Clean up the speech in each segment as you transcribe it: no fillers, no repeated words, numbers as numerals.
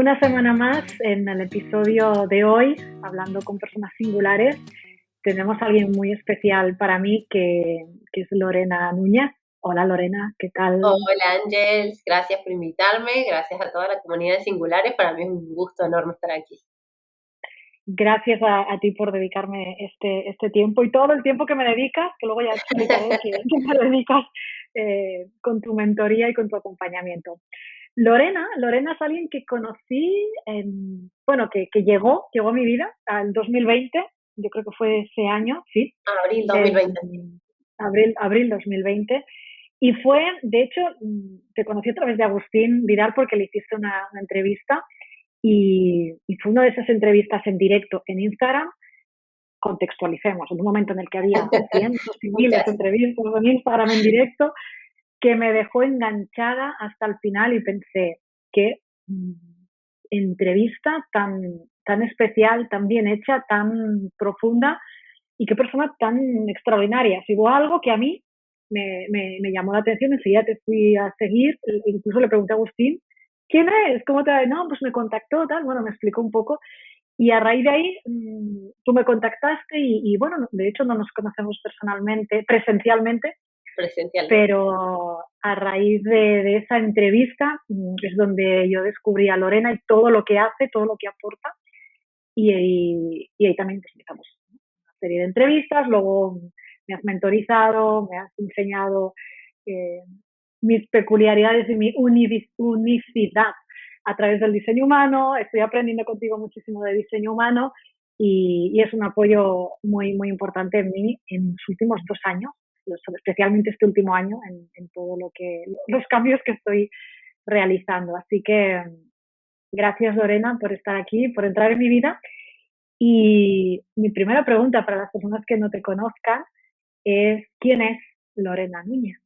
Una semana más en el episodio de hoy, hablando con personas singulares, tenemos a alguien muy especial para mí que es Lorena Núñez. Hola Lorena, ¿qué tal? Hola Ángels, gracias por invitarme, gracias a toda la comunidad de Singulares, para mí es un gusto enorme estar aquí. Gracias a ti por dedicarme este tiempo y todo el tiempo que me dedicas, que luego ya explicaré que me dedicas con tu mentoría y con tu acompañamiento. Lorena es alguien que conocí, que llegó a mi vida en 2020, yo creo que fue ese año, sí, Abril en 2020. abril 2020, y fue, de hecho, te conocí a través de Agustín Vidal porque le hiciste una entrevista y fue una de esas entrevistas en directo en Instagram. Contextualicemos, en un momento en el que había cientos y miles de Muchas. entrevistas en Instagram en directo, que me dejó enganchada hasta el final y pensé, qué entrevista tan especial, tan bien hecha, tan profunda y qué persona tan extraordinaria. Si hubo algo que a mí me llamó la atención, enseguida te fui a seguir, incluso le pregunté a Agustín, ¿quién es? ¿Cómo te va? No, pues me contactó, tal, bueno, me explicó un poco. Y a raíz de ahí, tú me contactaste y bueno, de hecho no nos conocemos personalmente, presencialmente, Presencialmente. pero a raíz de esa entrevista es donde yo descubrí a Lorena y todo lo que hace, todo lo que aporta. Y ahí también pues, empezamos una serie de entrevistas, luego me has mentorizado, me has enseñado eh, mis peculiaridades y mi unicidad a través del diseño humano. Estoy aprendiendo contigo muchísimo de diseño humano y es un apoyo muy importante en mí en los últimos 2 años, especialmente este último año, en todo los cambios que estoy realizando. Así que gracias Lorena por estar aquí, por entrar en mi vida. Y mi primera pregunta para las personas que no te conozcan es, ¿quién es Lorena Núñez?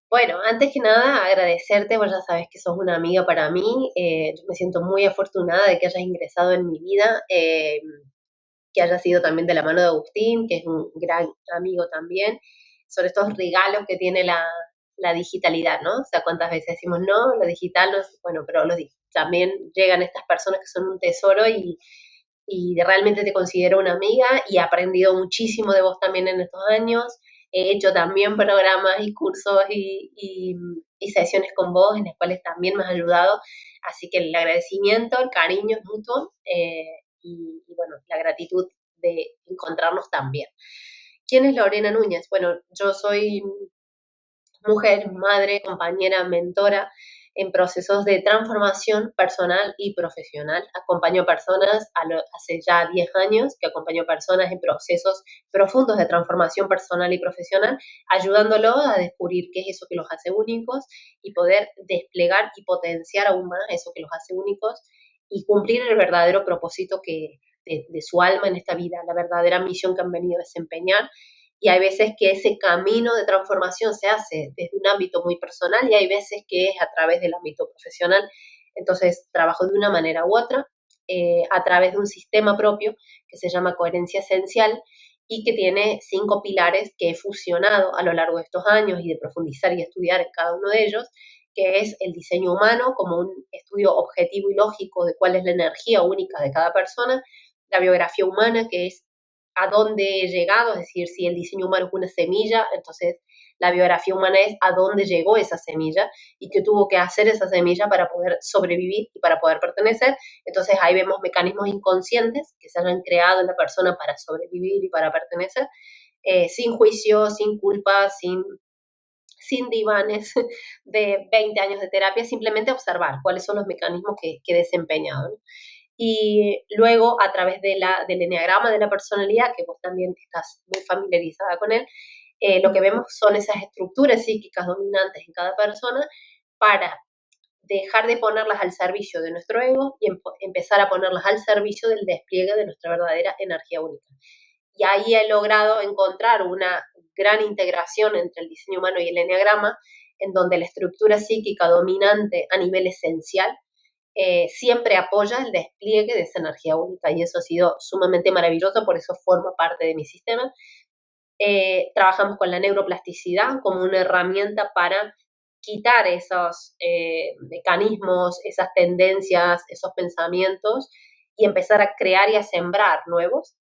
Bueno, antes que nada, agradecerte, vos ya sabes que sos una amiga para mí, yo me siento muy afortunada de que hayas ingresado en mi vida, que hayas sido también de la mano de Agustín, que es un gran amigo también, sobre estos regalos que tiene la digitalidad, ¿no? O sea, cuántas veces decimos, no, lo digital no es, bueno, pero también llegan estas personas que son un tesoro y realmente te considero una amiga y he aprendido muchísimo de vos también en estos años. He hecho también programas y cursos y sesiones con vos en las cuales también me has ayudado. Así que el agradecimiento, el cariño es mutuo y bueno, la gratitud de encontrarnos también. ¿Quién es Lorena Núñez? Bueno, yo soy mujer, madre, compañera, mentora en procesos de transformación personal y profesional. Acompaño personas hace ya 10 años que acompaño personas en procesos profundos de transformación personal y profesional, ayudándolos a descubrir qué es eso que los hace únicos y poder desplegar y potenciar aún más eso que los hace únicos y cumplir el verdadero propósito de su alma en esta vida, la verdadera misión que han venido a desempeñar. Y hay veces que ese camino de transformación se hace desde un ámbito muy personal y hay veces que es a través del ámbito profesional. Entonces, trabajo de una manera u otra a través de un sistema propio que se llama coherencia esencial y que tiene 5 pilares que he fusionado a lo largo de estos años y de profundizar y estudiar en cada uno de ellos, que es el diseño humano como un estudio objetivo y lógico de cuál es la energía única de cada persona, la biografía humana, que es a dónde he llegado, es decir, si el diseño humano es una semilla, entonces la biografía humana es a dónde llegó esa semilla y qué tuvo que hacer esa semilla para poder sobrevivir y para poder pertenecer. Entonces ahí vemos mecanismos inconscientes que se han creado en la persona para sobrevivir y para pertenecer, sin juicio, sin culpa, sin divanes de 20 años de terapia, simplemente observar cuáles son los mecanismos que he desempeñado, ¿no? Y luego a través del eneagrama de la personalidad, que vos también estás muy familiarizada con él, lo que vemos son esas estructuras psíquicas dominantes en cada persona para dejar de ponerlas al servicio de nuestro ego y empezar a ponerlas al servicio del despliegue de nuestra verdadera energía única. Y ahí he logrado encontrar una gran integración entre el diseño humano y el eneagrama, en donde la estructura psíquica dominante a nivel esencial siempre apoya el despliegue de esa energía única y eso ha sido sumamente maravilloso, por eso forma parte de mi sistema. Trabajamos con la neuroplasticidad como una herramienta para quitar esos mecanismos, esas tendencias, esos pensamientos y empezar a crear y a sembrar nuevos.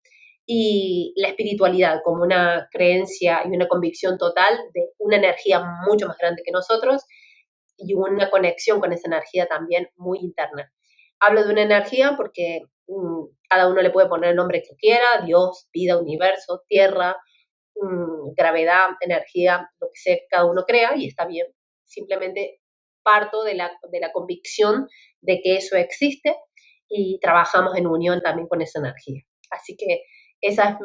Y la espiritualidad como una creencia y una convicción total de una energía mucho más grande que nosotros y una conexión con esa energía también muy interna. Hablo de una energía porque cada uno le puede poner el nombre que quiera: Dios, vida, universo, tierra, gravedad, energía, lo que sea, cada uno crea y está bien. Simplemente parto de la convicción de que eso existe y trabajamos en unión también con esa energía. Así que esa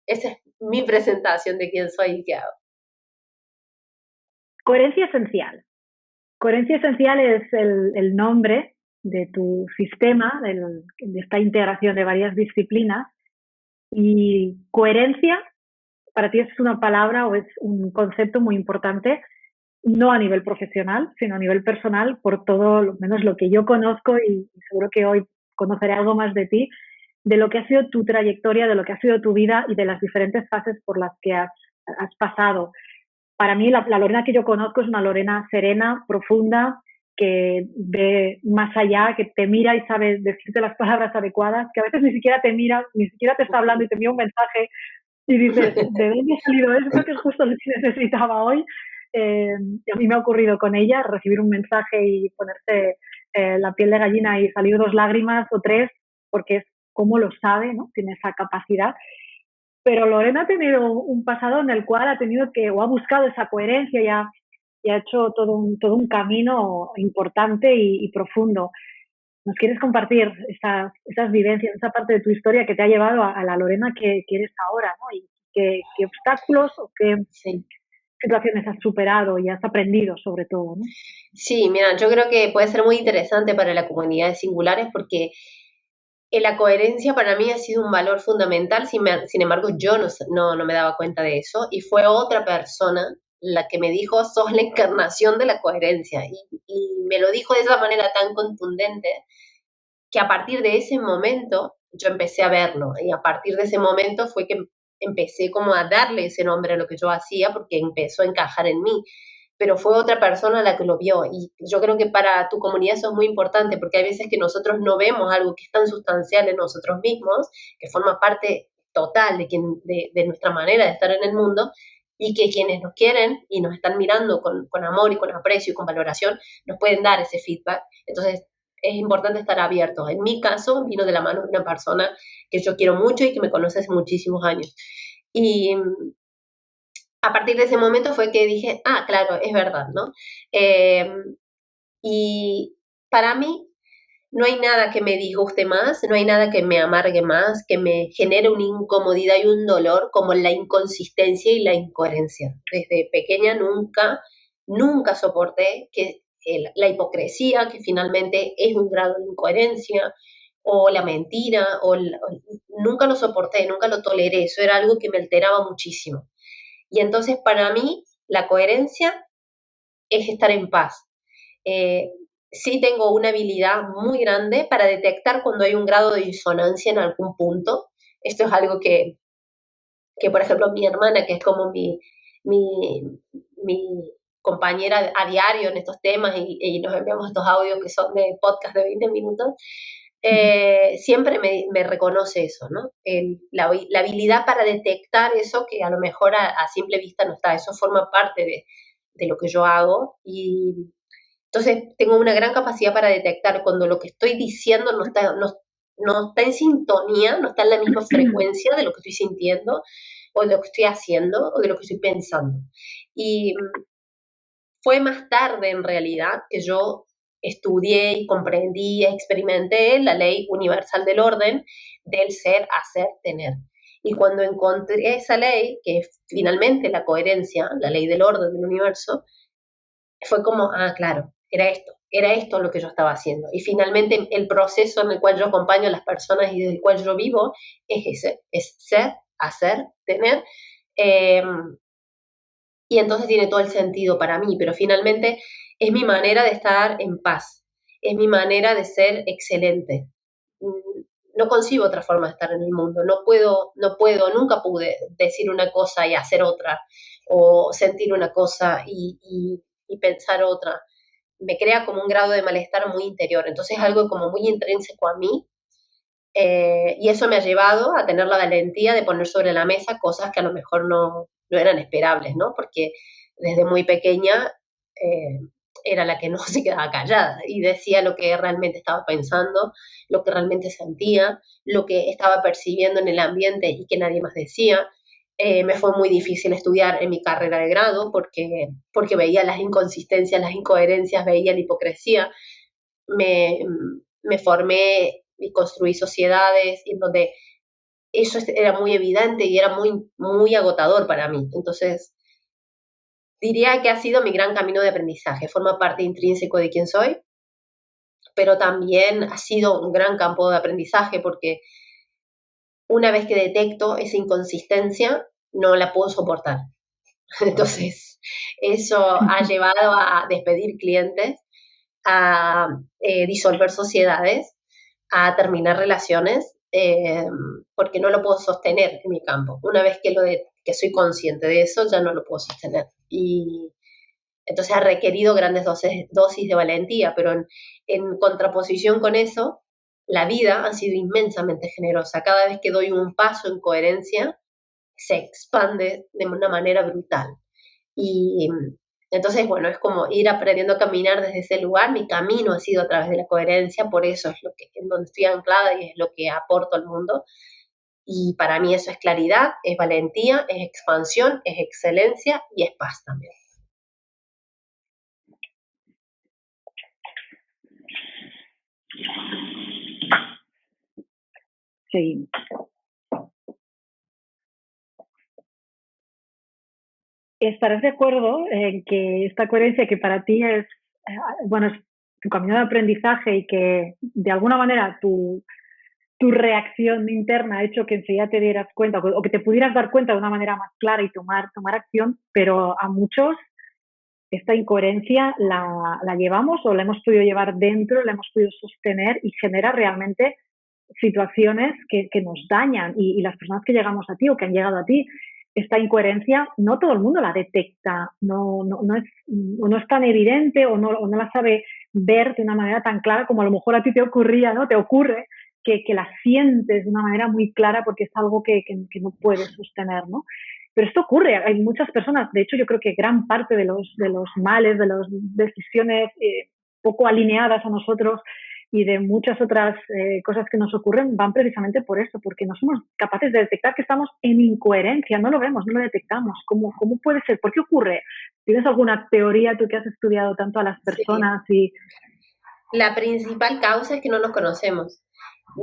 es mi presentación de quién soy y qué hago. Coherencia esencial. Coherencia esencial es el nombre de tu sistema, de esta integración de varias disciplinas. Y coherencia, para ti es una palabra o es un concepto muy importante, no a nivel profesional, sino a nivel personal, por todo, lo menos lo que yo conozco, y seguro que hoy conoceré algo más de ti, de lo que ha sido tu trayectoria, de lo que ha sido tu vida y de las diferentes fases por las que has pasado. Para mí, la Lorena que yo conozco es una Lorena serena, profunda, que ve más allá, que te mira y sabe decirte las palabras adecuadas, que a veces ni siquiera te mira, ni siquiera te está hablando y te envía un mensaje y dices, ¿de dónde ha salido esto? Que es justo lo que necesitaba hoy. Y a mí me ha ocurrido con ella recibir un mensaje y ponerse la piel de gallina y salir 2 lágrimas o 3, porque es como lo sabe, ¿no? Tiene esa capacidad. Pero Lorena ha tenido un pasado en el cual ha tenido que, o ha buscado esa coherencia y ha hecho todo un camino importante y profundo. ¿Nos quieres compartir esas vivencias, esa parte de tu historia que te ha llevado a la Lorena que eres ahora, ¿no? Y qué obstáculos o qué situaciones has superado y has aprendido sobre todo, ¿no? Sí, mira, yo creo que puede ser muy interesante para la comunidad de singulares porque la coherencia para mí ha sido un valor fundamental, sin embargo yo no me daba cuenta de eso y fue otra persona la que me dijo: sos la encarnación de la coherencia, y me lo dijo de esa manera tan contundente que a partir de ese momento yo empecé a verlo, y a partir de ese momento fue que empecé como a darle ese nombre a lo que yo hacía porque empezó a encajar en mí, pero fue otra persona la que lo vio. Y yo creo que para tu comunidad eso es muy importante, porque hay veces que nosotros no vemos algo que es tan sustancial en nosotros mismos, que forma parte total de nuestra manera de estar en el mundo, y que quienes nos quieren y nos están mirando con amor y con aprecio y con valoración, nos pueden dar ese feedback. Entonces, es importante estar abiertos. En mi caso, vino de la mano de una persona que yo quiero mucho y que me conoce hace muchísimos años. Y a partir de ese momento fue que dije: ah, claro, es verdad, ¿no? Y para mí no hay nada que me disguste más, no hay nada que me amargue más, que me genere una incomodidad y un dolor como la inconsistencia y la incoherencia. Desde pequeña nunca soporté que la hipocresía, que finalmente es un grado de incoherencia, o la mentira, nunca lo soporté, nunca lo toleré, eso era algo que me alteraba muchísimo. Y entonces para mí la coherencia es estar en paz. Eh, sí tengo una habilidad muy grande para detectar cuando hay un grado de disonancia en algún punto. Esto es algo que por ejemplo, mi hermana, que es como mi, mi compañera a diario en estos temas, y nos enviamos estos audios que son de podcast de 20 minutos, siempre me reconoce eso, ¿no? La habilidad para detectar eso que a lo mejor a simple vista no está. Eso forma parte de lo que yo hago, y entonces tengo una gran capacidad para detectar cuando lo que estoy diciendo no está en sintonía, no está en la misma frecuencia de lo que estoy sintiendo, o de lo que estoy haciendo, o de lo que estoy pensando. Y fue más tarde, en realidad, que yo estudié y comprendí y experimenté la ley universal del orden, del ser, hacer, tener. Y cuando encontré esa ley, que es finalmente la coherencia, la ley del orden del universo, fue como: ah, claro, era esto lo que yo estaba haciendo. Y finalmente el proceso en el cual yo acompaño a las personas y del cual yo vivo es ese: es ser, hacer, tener. Eh, y entonces tiene todo el sentido para mí, pero finalmente es mi manera de estar en paz, es mi manera de ser excelente. No concibo otra forma de estar en el mundo, nunca pude decir una cosa y hacer otra, o sentir una cosa y y pensar otra, me crea como un grado de malestar muy interior. Entonces es algo como muy intrínseco a mí, y eso me ha llevado a tener la valentía de poner sobre la mesa cosas que a lo mejor no eran esperables, ¿no? Porque desde muy pequeña eh, era la que no se quedaba callada y decía lo que realmente estaba pensando, lo que realmente sentía, lo que estaba percibiendo en el ambiente y que nadie más decía. Me fue muy difícil estudiar en mi carrera de grado porque veía las inconsistencias, las incoherencias, veía la hipocresía. Me, me formé y construí sociedades en donde eso era muy evidente y era muy agotador para mí. Entonces, diría que ha sido mi gran camino de aprendizaje, forma parte intrínseco de quién soy, pero también ha sido un gran campo de aprendizaje porque una vez que detecto esa inconsistencia, no la puedo soportar. Entonces, eso ha llevado a despedir clientes, a disolver sociedades, a terminar relaciones, porque no lo puedo sostener en mi campo. Una vez que soy consciente de eso, ya no lo puedo sostener. Y entonces ha requerido grandes dosis de valentía, pero en contraposición con eso, la vida ha sido inmensamente generosa. Cada vez que doy un paso en coherencia, se expande de una manera brutal. Y entonces, bueno, es como ir aprendiendo a caminar desde ese lugar. Mi camino ha sido a través de la coherencia, por eso es en donde estoy anclada y es lo que aporto al mundo. Y para mí eso es claridad, es valentía, es expansión, es excelencia y es paz también. Sí. ¿Estarás de acuerdo en que esta coherencia que para ti es, bueno, es tu camino de aprendizaje y que de alguna manera tu reacción interna ha hecho que enseguida te dieras cuenta o que te pudieras dar cuenta de una manera más clara y tomar acción, pero a muchos esta incoherencia la llevamos o la hemos podido llevar dentro, la hemos podido sostener y genera realmente situaciones que nos dañan y las personas que llegamos a ti o que han llegado a ti, esta incoherencia no todo el mundo la detecta, no es tan evidente o no la sabe ver de una manera tan clara como a lo mejor a ti te ocurría, ¿no? Te ocurre que la sientes de una manera muy clara porque es algo que no puedes sostener, ¿no? Pero esto ocurre, hay muchas personas, de hecho yo creo que gran parte de los males, de las decisiones poco alineadas a nosotros y de muchas otras cosas que nos ocurren van precisamente por eso, porque no somos capaces de detectar que estamos en incoherencia, no lo vemos, no lo detectamos. ¿Cómo puede ser? ¿Por qué ocurre? ¿Tienes alguna teoría tú que has estudiado tanto a las personas? Sí. La principal causa es que no nos conocemos.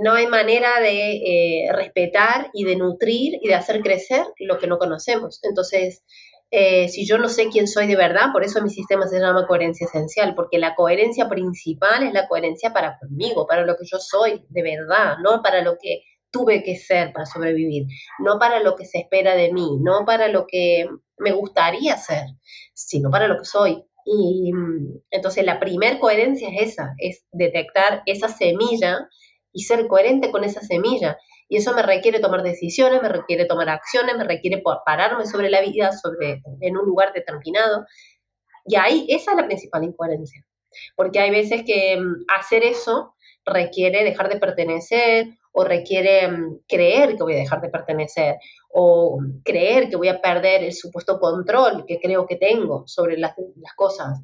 No hay manera de respetar y de nutrir y de hacer crecer lo que no conocemos. Entonces, si yo no sé quién soy de verdad, por eso mi sistema se llama coherencia esencial, porque la coherencia principal es la coherencia para conmigo, para lo que yo soy de verdad, no para lo que tuve que ser para sobrevivir, no para lo que se espera de mí, no para lo que me gustaría ser, sino para lo que soy. Y entonces la primer coherencia es esa, es detectar esa semilla y ser coherente con esa semilla. Y eso me requiere tomar decisiones, me requiere tomar acciones, me requiere pararme sobre la vida, en un lugar determinado. Y ahí esa es la principal incoherencia. Porque hay veces que hacer eso requiere dejar de pertenecer o requiere creer que voy a dejar de pertenecer o creer que voy a perder el supuesto control que creo que tengo sobre las cosas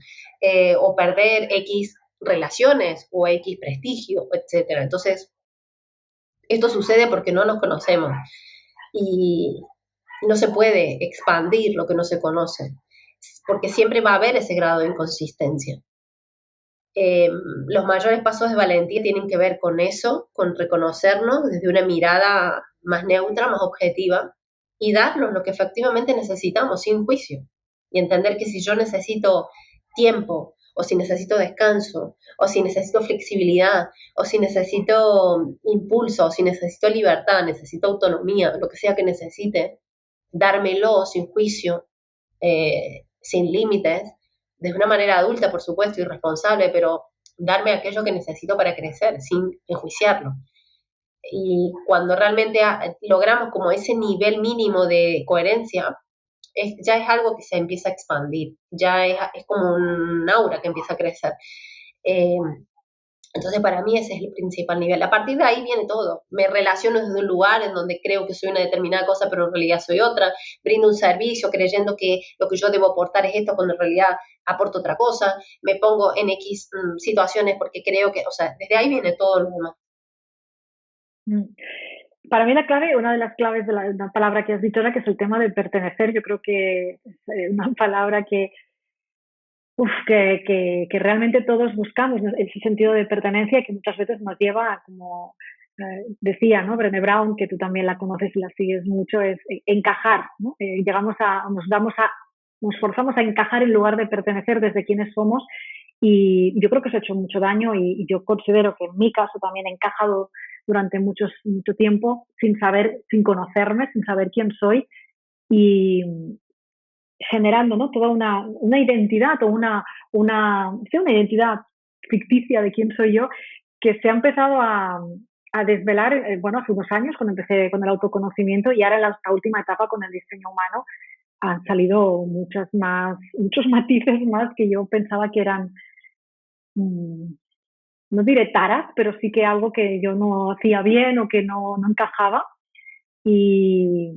o perder X relaciones o X prestigio, etcétera. Entonces, esto sucede porque no nos conocemos y no se puede expandir lo que no se conoce, porque siempre va a haber ese grado de inconsistencia. Los mayores pasos de valentía tienen que ver con eso, con reconocernos desde una mirada más neutra, más objetiva, y darnos lo que efectivamente necesitamos sin juicio. Y entender que si yo necesito tiempo, o si necesito descanso, o si necesito flexibilidad, o si necesito impulso, o si necesito libertad, necesito autonomía, lo que sea que necesite, dármelo sin juicio, sin límites, de una manera adulta, por supuesto, y responsable, pero darme aquello que necesito para crecer, sin enjuiciarlo. Y cuando realmente logramos como ese nivel mínimo de coherencia, ya es algo que se empieza a expandir, ya es como un aura que empieza a crecer. Eh, entonces, para mí ese es el principal nivel. A partir de ahí viene todo. Me relaciono desde un lugar en donde creo que soy una determinada cosa, pero en realidad soy otra. Brindo un servicio creyendo que lo que yo debo aportar es esto, cuando en realidad aporto otra cosa. Me pongo en X situaciones porque creo que, o sea, desde ahí viene todo lo demás. Para mí la clave, una de las claves de la palabra que has dicho era que es el tema de pertenecer. Yo creo que es una palabra que realmente todos buscamos, ¿no? Ese sentido de pertenencia que muchas veces nos lleva a, como decía, ¿no? Brené Brown, que tú también la conoces y la sigues mucho, es encajar, ¿no? Nos forzamos a encajar en lugar de pertenecer desde quienes somos, y yo creo que eso ha hecho mucho daño, y yo considero que en mi caso también he encajado durante mucho tiempo sin conocerme, sin saber quién soy, y generando, ¿no? Toda una identidad, o una identidad ficticia de quién soy yo, que se ha empezado a desvelar, bueno, hace unos años cuando empecé con el autoconocimiento, y ahora en esta última etapa con el diseño humano han salido muchos matices más que yo pensaba que eran, no diré taras, pero sí que algo que yo no hacía bien o que no encajaba, y,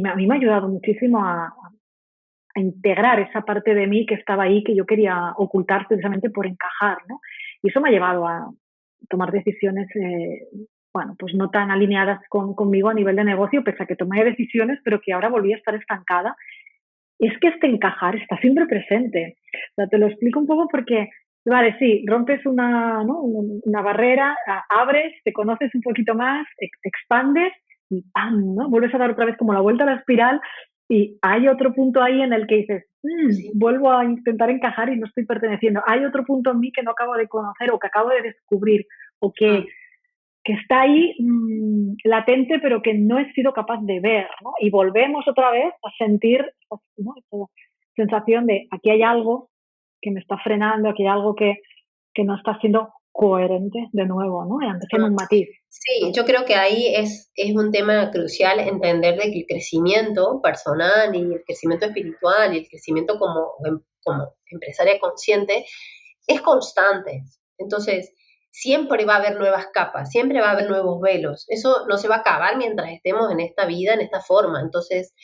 a mí me ha ayudado muchísimo a integrar esa parte de mí que estaba ahí, que yo quería ocultar precisamente por encajar, ¿no? Y eso me ha llevado a tomar decisiones, bueno, pues no tan alineadas conmigo a nivel de negocio, pese a que tomé decisiones, pero que ahora volví a estar estancada. Es que este encajar está siempre presente. O sea, te lo explico un poco porque, vale, sí, rompes una barrera, abres, te conoces un poquito más, te expandes y ¡pam!, ¿no? Vuelves a dar otra vez como la vuelta a la espiral, y hay otro punto ahí en el que dices, Sí. vuelvo a intentar encajar y no estoy perteneciendo. Hay otro punto en mí que no acabo de conocer o que acabo de descubrir, o que está ahí latente, pero que no he sido capaz de ver, ¿no? Y volvemos otra vez a sentir, ¿no?, esa sensación de aquí hay algo que me está frenando, aquí hay algo que no está siendo coherente de nuevo, ¿no? Y antes en un matiz. Sí, yo creo que ahí es un tema crucial entender de que el crecimiento personal y el crecimiento espiritual y el crecimiento como empresaria consciente es constante. Entonces, siempre va a haber nuevas capas, siempre va a haber nuevos velos. Eso no se va a acabar mientras estemos en esta vida, en esta forma. Entonces,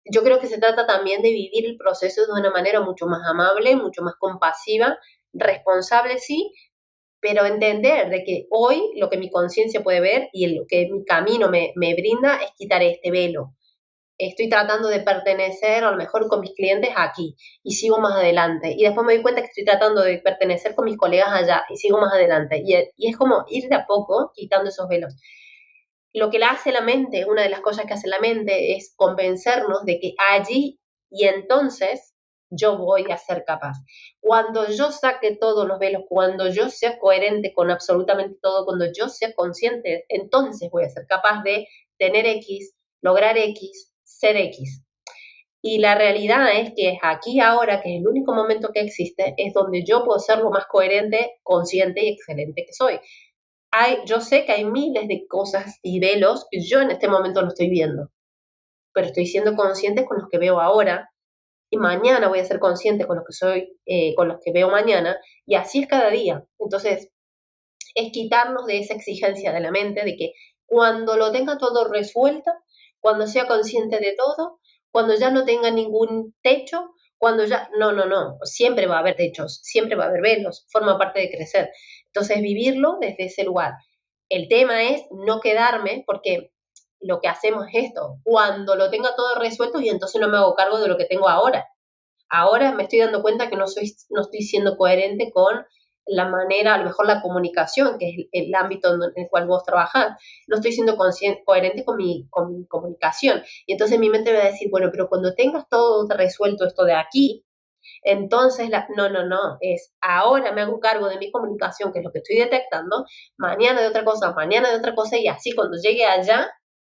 yo creo que se trata también de vivir el proceso de una manera mucho más amable, mucho más compasiva, responsable, sí, pero entender de que hoy lo que mi conciencia puede ver y lo que mi camino me brinda es quitar este velo. Estoy tratando de pertenecer a lo mejor con mis clientes aquí y sigo más adelante. Y después me doy cuenta que estoy tratando de pertenecer con mis colegas allá y sigo más adelante. Y es como ir de a poco quitando esos velos. Lo que la hace la mente, una de las cosas que hace la mente es convencernos de que allí y entonces yo voy a ser capaz. Cuando yo saque todos los velos, cuando yo sea coherente con absolutamente todo, cuando yo sea consciente, entonces voy a ser capaz de tener X, lograr X, ser X. Y la realidad es que aquí ahora, que es el único momento que existe, es donde yo puedo ser lo más coherente, consciente y excelente que soy. Yo sé que hay miles de cosas y velos que yo en este momento no estoy viendo, pero estoy siendo consciente con los que veo ahora, y mañana voy a ser consciente con los que con los que veo mañana, y así es cada día. Entonces, es quitarnos de esa exigencia de la mente de que cuando lo tenga todo resuelto, cuando sea consciente de todo, cuando ya no tenga ningún techo, cuando ya, no, siempre va a haber techos, siempre va a haber velos, forma parte de crecer. Entonces, vivirlo desde ese lugar. El tema es no quedarme, porque lo que hacemos es esto, cuando lo tenga todo resuelto y entonces no me hago cargo de lo que tengo ahora. Ahora me estoy dando cuenta que no estoy siendo coherente con la manera, a lo mejor la comunicación, que es el ámbito en el cual vos trabajás. No estoy siendo coherente con mi comunicación. Y entonces mi mente va a decir, bueno, pero cuando tengas todo resuelto esto de aquí, entonces, no, es ahora me hago cargo de mi comunicación, que es lo que estoy detectando, mañana de otra cosa, y así cuando llegue allá,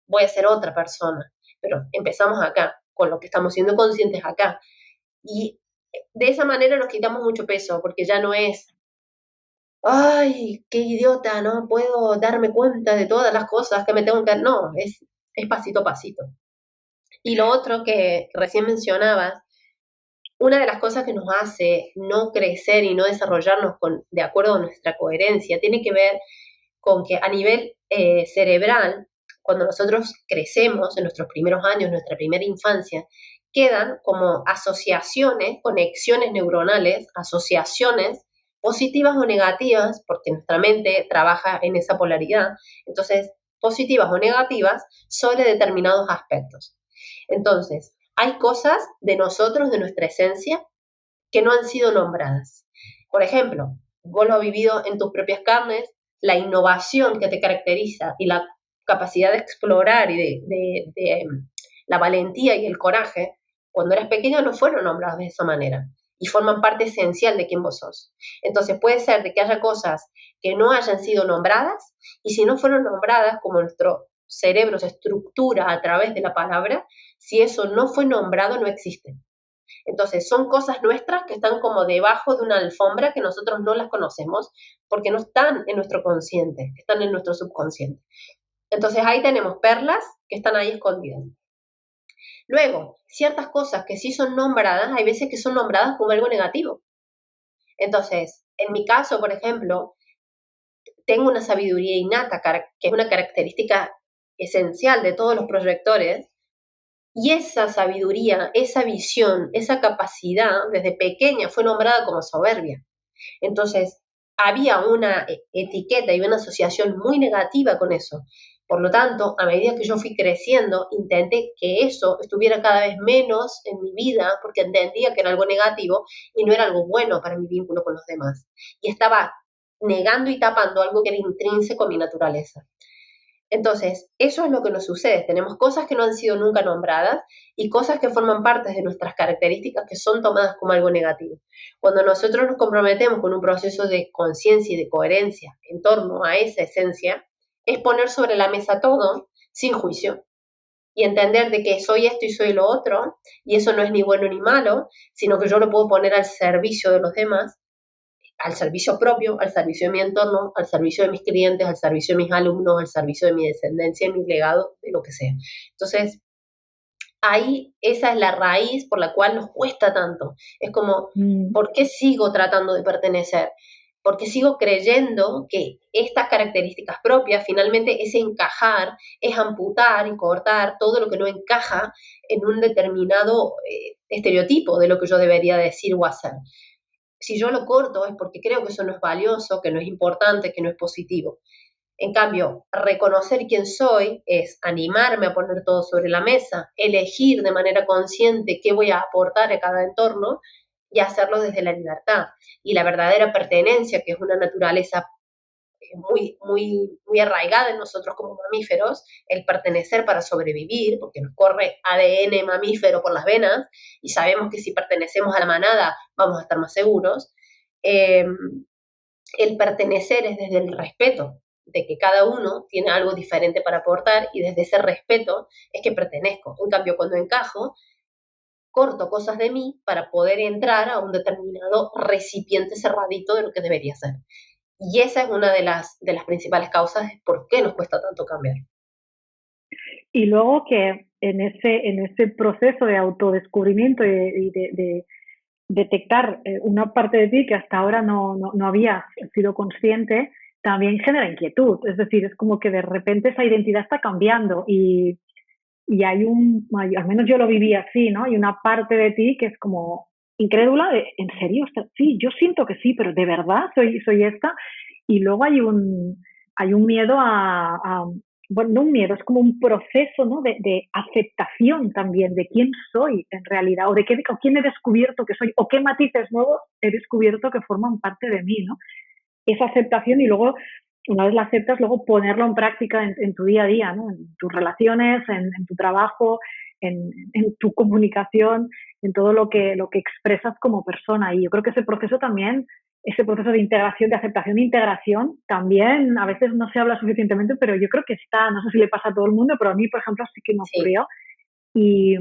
voy a ser otra persona. Pero empezamos acá, con lo que estamos siendo conscientes acá. Y de esa manera nos quitamos mucho peso, porque ya no es, ay, qué idiota, no puedo darme cuenta de todas las cosas que me tengo que... No, es pasito a pasito. Y lo otro que recién mencionabas, una de las cosas que nos hace no crecer y no desarrollarnos de acuerdo a nuestra coherencia tiene que ver con que a nivel cerebral, cuando nosotros crecemos en nuestros primeros años, nuestra primera infancia, quedan como asociaciones, conexiones neuronales, asociaciones positivas o negativas, porque nuestra mente trabaja en esa polaridad, entonces positivas o negativas sobre determinados aspectos. Entonces, hay cosas de nosotros, de nuestra esencia, que no han sido nombradas. Por ejemplo, vos lo has vivido en tus propias carnes, la innovación que te caracteriza y la capacidad de explorar y de la valentía y el coraje, cuando eras pequeño no fueron nombradas de esa manera y forman parte esencial de quién vos sos. Entonces puede ser de que haya cosas que no hayan sido nombradas y si no fueron nombradas, como nuestro cerebro se estructura a través de la palabra, si eso no fue nombrado no existe. Entonces, son cosas nuestras que están como debajo de una alfombra que nosotros no las conocemos porque no están en nuestro consciente, están en nuestro subconsciente. Entonces, ahí tenemos perlas que están ahí escondidas. Luego, ciertas cosas que sí son nombradas, hay veces que son nombradas como algo negativo. Entonces, en mi caso, por ejemplo, tengo una sabiduría innata, que es una característica esencial de todos los proyectores, y esa sabiduría, esa visión, esa capacidad, desde pequeña fue nombrada como soberbia. Entonces, había una etiqueta y una asociación muy negativa con eso. Por lo tanto, a medida que yo fui creciendo, intenté que eso estuviera cada vez menos en mi vida, porque entendía que era algo negativo y no era algo bueno para mi vínculo con los demás. Y estaba negando y tapando algo que era intrínseco a mi naturaleza. Entonces, eso es lo que nos sucede. Tenemos cosas que no han sido nunca nombradas y cosas que forman parte de nuestras características que son tomadas como algo negativo. Cuando nosotros nos comprometemos con un proceso de conciencia y de coherencia en torno a esa esencia, es poner sobre la mesa todo sin juicio y entender de que soy esto y soy lo otro, y eso no es ni bueno ni malo, sino que yo lo puedo poner al servicio de los demás, al servicio propio, al servicio de mi entorno, al servicio de mis clientes, al servicio de mis alumnos, al servicio de mi descendencia, de mi legado, de lo que sea. Entonces, ahí esa es la raíz por la cual nos cuesta tanto. Es como, ¿por qué sigo tratando de pertenecer? Porque sigo creyendo que estas características propias, finalmente ese encajar, es amputar y cortar todo lo que no encaja en un determinado estereotipo de lo que yo debería decir o hacer. Si yo lo corto es porque creo que eso no es valioso, que no es importante, que no es positivo. En cambio, reconocer quién soy es animarme a poner todo sobre la mesa, elegir de manera consciente qué voy a aportar a cada entorno y hacerlo desde la libertad. Y la verdadera pertenencia, que es una naturaleza muy arraigada en nosotros como mamíferos, el pertenecer para sobrevivir, porque nos corre ADN mamífero por las venas y sabemos que si pertenecemos a la manada vamos a estar más seguros. El pertenecer es desde el respeto, de que cada uno tiene algo diferente para aportar y desde ese respeto es que pertenezco. En cambio, cuando encajo, corto cosas de mí para poder entrar a un determinado recipiente cerradito de lo que debería ser. Y esa es una de las principales causas de por qué nos cuesta tanto cambiar. Y luego que en ese proceso de autodescubrimiento y de detectar una parte de ti que hasta ahora no habías sido consciente, también genera inquietud. Es decir, es como que de repente esa identidad está cambiando y al menos yo lo viví así, ¿no? Hay una parte de ti que es como incrédula de, ¿en serio? Sí, yo siento que sí, pero ¿de verdad soy esta? Y luego hay un miedo bueno, no un miedo, es como un proceso, ¿no? De aceptación también de quién soy en realidad, o o quién he descubierto que soy, o qué matices nuevos he descubierto que forman parte de mí, ¿no? Esa aceptación y luego, una vez la aceptas, luego ponerlo en práctica en tu día a día, ¿no? En tus relaciones, en tu trabajo, en tu comunicación, en todo lo que expresas como persona. Y yo creo que ese proceso también, ese proceso de integración, de aceptación e integración, también a veces no se habla suficientemente, pero yo creo que está, no sé si le pasa a todo el mundo, pero a mí, por ejemplo, sí que me ocurrió. Sí.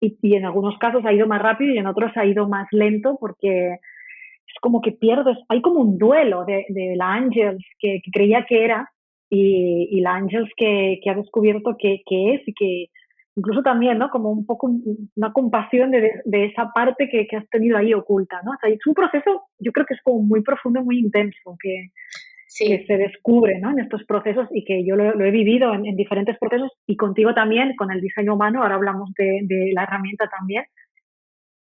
Y en algunos casos ha ido más rápido y en otros ha ido más lento porque es como que pierdes, hay como un duelo de la Ángels que creía que era y la Ángels que ha descubierto que es y incluso también, ¿no? Como un poco una compasión de esa parte que has tenido ahí oculta, ¿no? O sea, es un proceso, yo creo que es como muy profundo, muy intenso, que Sí. se descubre, ¿no? En estos procesos y que yo lo he vivido en diferentes procesos y contigo también, con el diseño humano, ahora hablamos de la herramienta también,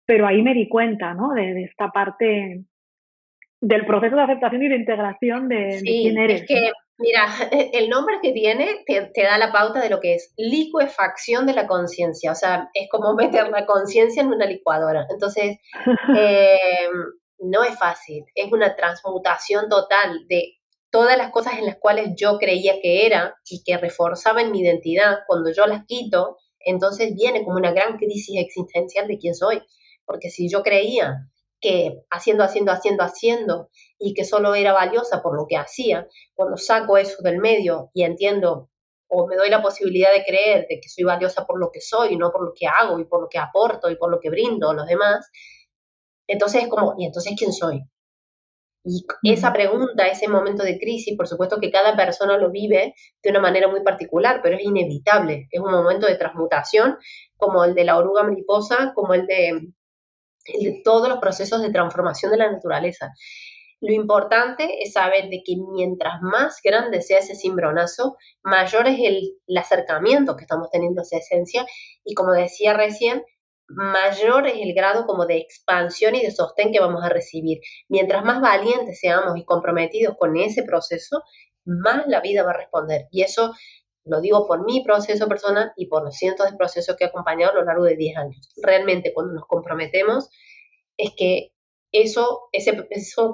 pero ahí me di cuenta, ¿no? De esta parte del proceso de aceptación y de integración de quién Sí, es eres, que, ¿no? mira, el nombre que tiene te da la pauta de lo que es licuefacción de la conciencia, o sea, es como meter la conciencia en una licuadora. Entonces, eh, no es fácil, es una transmutación total de todas las cosas en las cuales yo creía que era y que reforzaban mi identidad. Cuando yo las quito, entonces viene como una gran crisis existencial de quién soy, porque si yo creía que haciendo, y que solo era valiosa por lo que hacía, cuando saco eso del medio y entiendo o me doy la posibilidad de creer de que soy valiosa por lo que soy, no por lo que hago y por lo que aporto y por lo que brindo a los demás, entonces es como, ¿y entonces quién soy? Y esa Ujú, pregunta, ese momento de crisis, por supuesto que cada persona lo vive de una manera muy particular, pero es inevitable. Es un momento de transmutación, como el de la oruga mariposa, como el de todos los procesos de transformación de la naturaleza. Lo importante es saber de que mientras más grande sea ese cimbronazo, mayor es el acercamiento que estamos teniendo a esa esencia y como decía recién, mayor es el grado como de expansión y de sostén que vamos a recibir. Mientras más valientes seamos y comprometidos con ese proceso, más la vida va a responder. Y eso lo digo por mi proceso personal y por los cientos de procesos que he acompañado a lo largo de 10 años. Realmente cuando nos comprometemos es que eso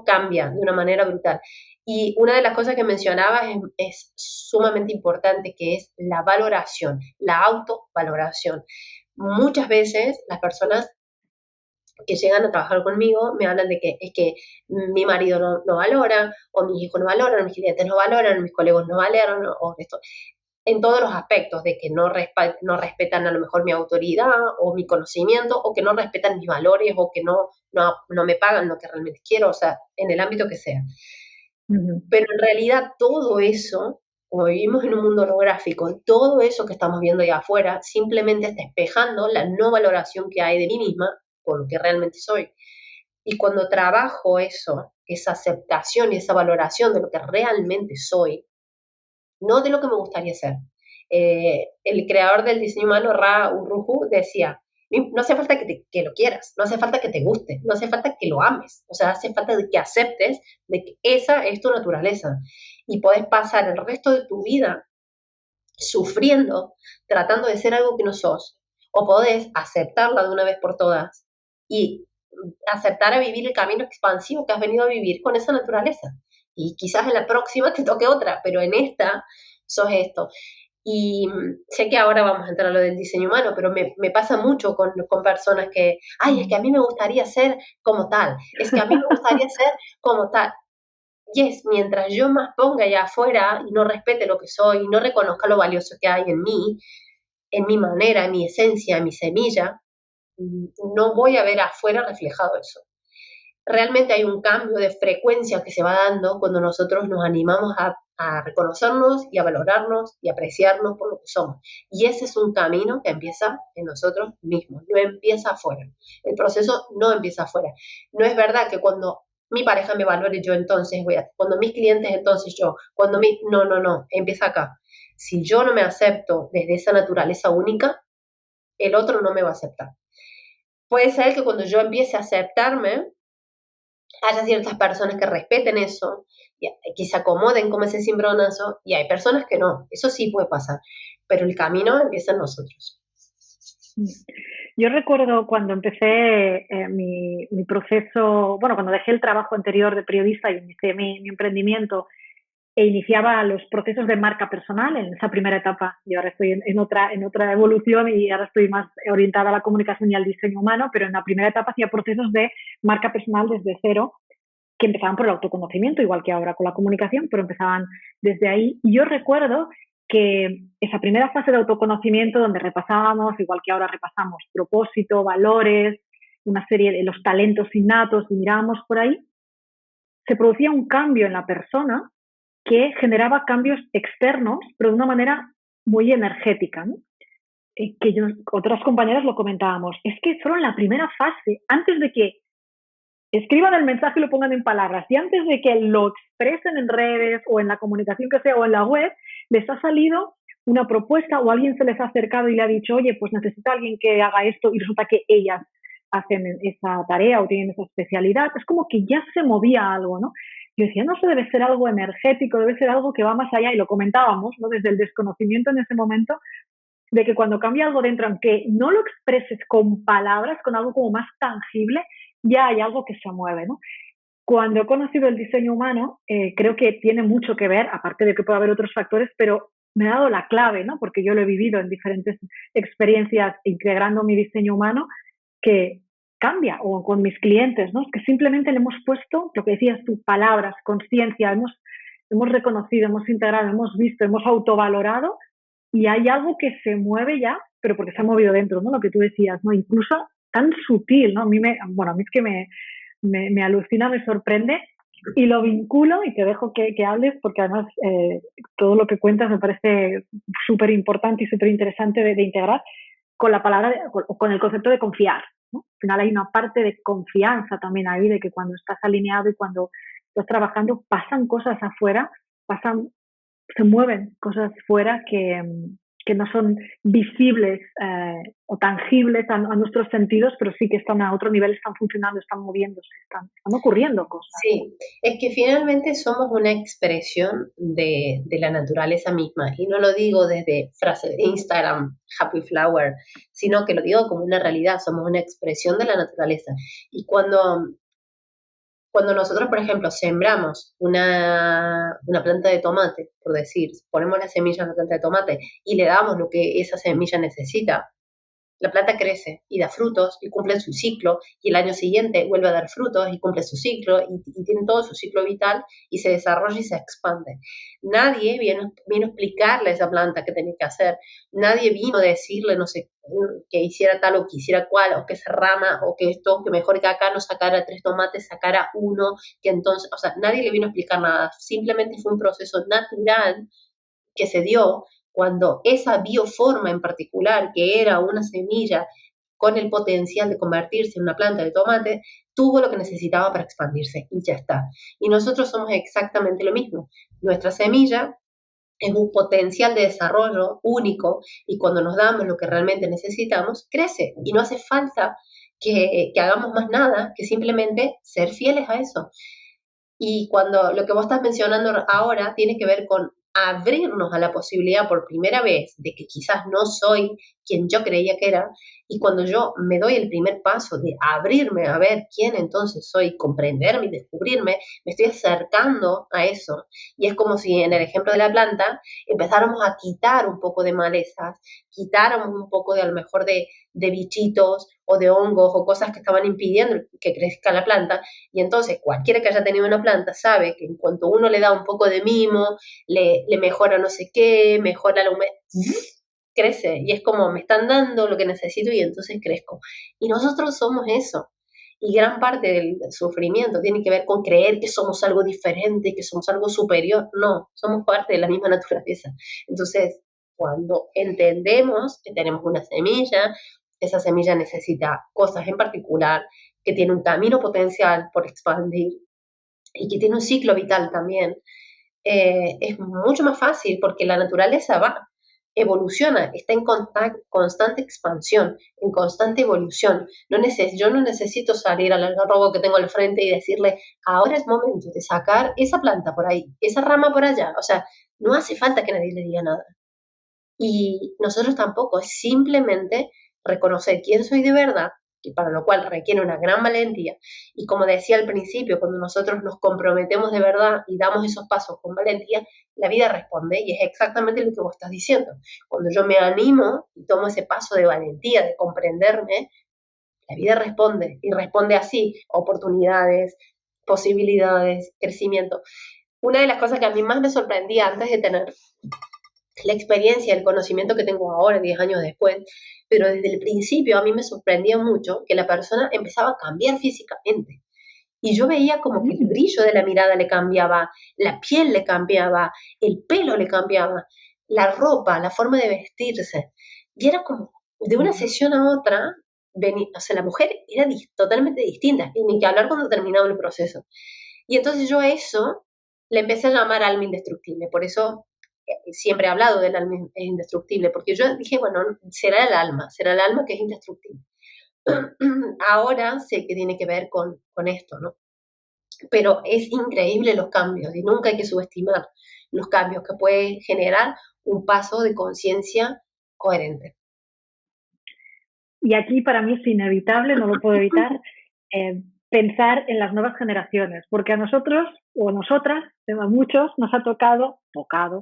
cambia de una manera brutal. Y una de las cosas que mencionabas es sumamente importante, que es la valoración, la autovaloración. Muchas veces las personas que llegan a trabajar conmigo me hablan de que es que mi marido no valora, o mis hijos no valoran, mis clientes no valoran, mis colegas no valoran, o esto en todos los aspectos, de que no respetan a lo mejor mi autoridad o mi conocimiento, o que no respetan mis valores, o que no me pagan lo que realmente quiero, o sea, en el ámbito que sea. ujú, Pero en realidad todo eso, como vivimos en un mundo holográfico, todo eso que estamos viendo allá afuera simplemente está espejando la no valoración que hay de mí misma por lo que realmente soy. Y cuando trabajo eso, esa aceptación y esa valoración de lo que realmente soy, no de lo que me gustaría ser. El creador del diseño humano, Ra Uruhu, decía, no hace falta que lo quieras, no hace falta que te guste, no hace falta que lo ames, o sea, hace falta de que aceptes de que esa es tu naturaleza y puedes pasar el resto de tu vida sufriendo, tratando de ser algo que no sos, o podés aceptarla de una vez por todas y aceptar a vivir el camino expansivo que has venido a vivir con esa naturaleza. Y quizás en la próxima te toque otra, pero en esta sos esto. Y sé que ahora vamos a entrar a lo del diseño humano, pero me pasa mucho con personas que, ay, es que a ujú. mí me gustaría ser como tal, es que a mí me gustaría ser como tal. Y es mientras yo más ponga allá afuera y no respete lo que soy, y no reconozca lo valioso que hay en mi manera, en mi esencia, en mi semilla, no voy a ver afuera reflejado eso. Realmente hay un cambio de frecuencia que se va dando cuando nosotros nos animamos a reconocernos y a valorarnos y apreciarnos por lo que somos. Y ese es un camino que empieza en nosotros mismos, no empieza afuera. El proceso no empieza afuera. No es verdad que cuando mi pareja me valore yo entonces cuando mis clientes entonces yo, no, empieza acá. Si yo no me acepto desde esa naturaleza única, el otro no me va a aceptar. Puede ser que cuando yo empiece a aceptarme, haya ciertas personas que respeten eso, que se acomoden como ese cimbronazo, y hay personas que no, eso sí puede pasar, pero el camino empieza en nosotros. Yo recuerdo cuando empecé mi proceso, bueno, cuando dejé el trabajo anterior de periodista y inicié mi emprendimiento e iniciaba los procesos de marca personal en esa primera etapa. Y ahora estoy en otra evolución y ahora estoy más orientada a la comunicación y al diseño humano, pero en la primera etapa hacía procesos de marca personal desde cero que empezaban por el autoconocimiento, igual que ahora con la comunicación, pero empezaban desde ahí. Y yo recuerdo que esa primera fase de autoconocimiento donde repasábamos, igual que ahora repasamos propósito, valores, una serie de los talentos innatos y mirábamos por ahí, se producía un cambio en la persona que generaba cambios externos, pero de una manera muy energética, ¿no? que otras compañeras lo comentábamos, es que solo en la primera fase, antes de que escriban el mensaje y lo pongan en palabras, y antes de que lo expresen en redes o en la comunicación que sea o en la web, les ha salido una propuesta o alguien se les ha acercado y le ha dicho, oye, pues necesita alguien que haga esto, y resulta que ellas hacen esa tarea o tienen esa especialidad. Es como que ya se movía algo, ¿no? Yo decía, no, eso debe ser algo energético, debe ser algo que va más allá, y lo comentábamos, ¿no? Desde el desconocimiento en ese momento, de que cuando cambia algo dentro, aunque no lo expreses con palabras, con algo como más tangible, ya hay algo que se mueve, ¿no? Cuando he conocido el diseño humano, creo que tiene mucho que ver, aparte de que puede haber otros factores, pero me ha dado la clave, ¿no? Porque yo lo he vivido en diferentes experiencias integrando mi diseño humano, que cambia, o con mis clientes, ¿no? Es que simplemente le hemos puesto, lo que decías tú, palabras, conciencia, hemos reconocido, hemos integrado, hemos visto, hemos autovalorado, y hay algo que se mueve ya, pero porque se ha movido dentro, ¿no? Lo que tú decías, ¿no? Incluso tan sutil, ¿no? A mí es que me alucina, me sorprende, y lo vinculo, y te dejo que hables, porque además todo lo que cuentas me parece súper importante y súper interesante de integrar con la palabra, con el concepto de confiar, ¿no? Al final hay una parte de confianza también ahí, de que cuando estás alineado y cuando estás trabajando, pasan cosas afuera, se mueven cosas fuera que no son visibles o tangibles a nuestros sentidos, pero sí que están a otro nivel, están funcionando, están moviéndose, están ocurriendo cosas. Sí, es que finalmente somos una expresión de la naturaleza misma, y no lo digo desde frase de Instagram, Happy Flower, sino que lo digo como una realidad, somos una expresión de la naturaleza. Y cuando nosotros, por ejemplo, sembramos una planta de tomate, por decir, ponemos la semilla en la planta de tomate y le damos lo que esa semilla necesita, la planta crece y da frutos y cumple su ciclo, y el año siguiente vuelve a dar frutos y cumple su ciclo, y tiene todo su ciclo vital y se desarrolla y se expande. Nadie vino a explicarle a esa planta qué tenía que hacer, nadie vino a decirle, no sé, que hiciera tal o que hiciera cual, o que esa rama, o que esto, que mejor que acá no sacara 3 tomates, sacara uno, que entonces, o sea, nadie le vino a explicar nada, simplemente fue un proceso natural que se dio cuando esa bioforma en particular, que era una semilla con el potencial de convertirse en una planta de tomate, tuvo lo que necesitaba para expandirse, y ya está. Y nosotros somos exactamente lo mismo. Nuestra semilla es un potencial de desarrollo único, y cuando nos damos lo que realmente necesitamos, crece, y no hace falta que hagamos más nada que simplemente ser fieles a eso. Y cuando lo que vos estás mencionando ahora tiene que ver con abrirnos a la posibilidad por primera vez de que quizás no soy quien yo creía que era, y cuando yo me doy el primer paso de abrirme a ver quién entonces soy, comprenderme y descubrirme, me estoy acercando a eso. Y es como si en el ejemplo de la planta empezáramos a quitar un poco de malezas, quitáramos un poco de a lo mejor de bichitos o de hongos o cosas que estaban impidiendo que crezca la planta, y entonces cualquiera que haya tenido una planta sabe que en cuanto uno le da un poco de mimo, le mejora no sé qué, mejora la humedad, crece, y es como me están dando lo que necesito y entonces crezco. Y nosotros somos eso. Y gran parte del sufrimiento tiene que ver con creer que somos algo diferente, que somos algo superior. No, somos parte de la misma naturaleza. Entonces, cuando entendemos que tenemos una semilla, esa semilla necesita cosas en particular, que tiene un camino potencial por expandir y que tiene un ciclo vital también, es mucho más fácil, porque la naturaleza va, evoluciona, está en constante expansión, en constante evolución. Yo no necesito salir al algarrobo que tengo al frente y decirle, ahora es momento de sacar esa planta por ahí, esa rama por allá. O sea, no hace falta que nadie le diga nada. Y nosotros tampoco, es simplemente reconocer quién soy de verdad, y para lo cual requiere una gran valentía. Y como decía al principio, cuando nosotros nos comprometemos de verdad y damos esos pasos con valentía, la vida responde, y es exactamente lo que vos estás diciendo. Cuando yo me animo y tomo ese paso de valentía, de comprenderme, la vida responde, y responde así: oportunidades, posibilidades, crecimiento. Una de las cosas que a mí más me sorprendía antes de tener la experiencia, el conocimiento que tengo ahora, 10 años después, pero desde el principio a mí me sorprendía mucho que la persona empezaba a cambiar físicamente. Y yo veía como que el brillo de la mirada le cambiaba, la piel le cambiaba, el pelo le cambiaba, la ropa, la forma de vestirse. Y era como, de una sesión a otra, o sea, la mujer era totalmente distinta, y ni que hablar cuando terminaba el proceso. Y entonces yo a eso le empecé a llamar alma indestructible, por eso siempre he hablado del alma indestructible, porque yo dije, bueno, será el alma que es indestructible. Ahora sé que tiene que ver con esto, ¿no? Pero es increíble los cambios y nunca hay que subestimar los cambios que puede generar un paso de conciencia coherente. Y aquí para mí es inevitable, no lo puedo evitar, pensar en las nuevas generaciones, porque a nosotros o a nosotras, a muchos, nos ha tocado,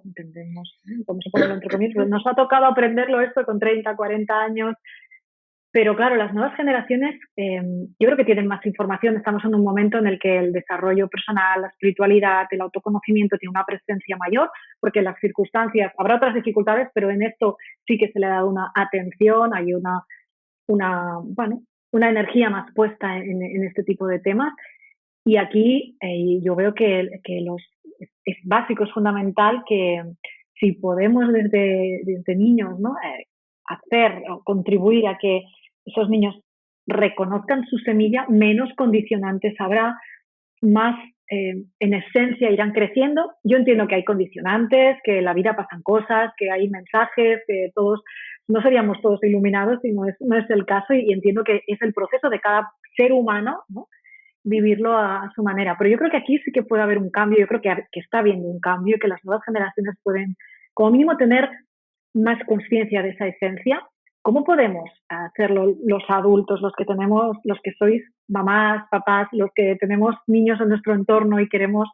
entendemos, vamos a ponerlo entre comillas, nos ha tocado aprenderlo esto con 30, 40 años, pero claro, las nuevas generaciones yo creo que tienen más información, estamos en un momento en el que el desarrollo personal, la espiritualidad, el autoconocimiento tiene una presencia mayor, porque las circunstancias, habrá otras dificultades, pero en esto sí que se le ha dado una atención, hay una energía más puesta en este tipo de temas. Y aquí yo veo que es básico, es fundamental que si podemos desde niños, ¿no? Hacer o contribuir a que esos niños reconozcan su semilla, menos condicionantes habrá, más en esencia irán creciendo. Yo entiendo que hay condicionantes, que en la vida pasan cosas, que hay mensajes, que todos no seríamos todos iluminados y no es el caso, y entiendo que es el proceso de cada ser humano, ¿no? Vivirlo a su manera. Pero yo creo que aquí sí que puede haber un cambio, yo creo que está habiendo un cambio, que las nuevas generaciones pueden como mínimo tener más conciencia de esa esencia. ¿Cómo podemos hacerlo los adultos, los que sois mamás, papás, los que tenemos niños en nuestro entorno y queremos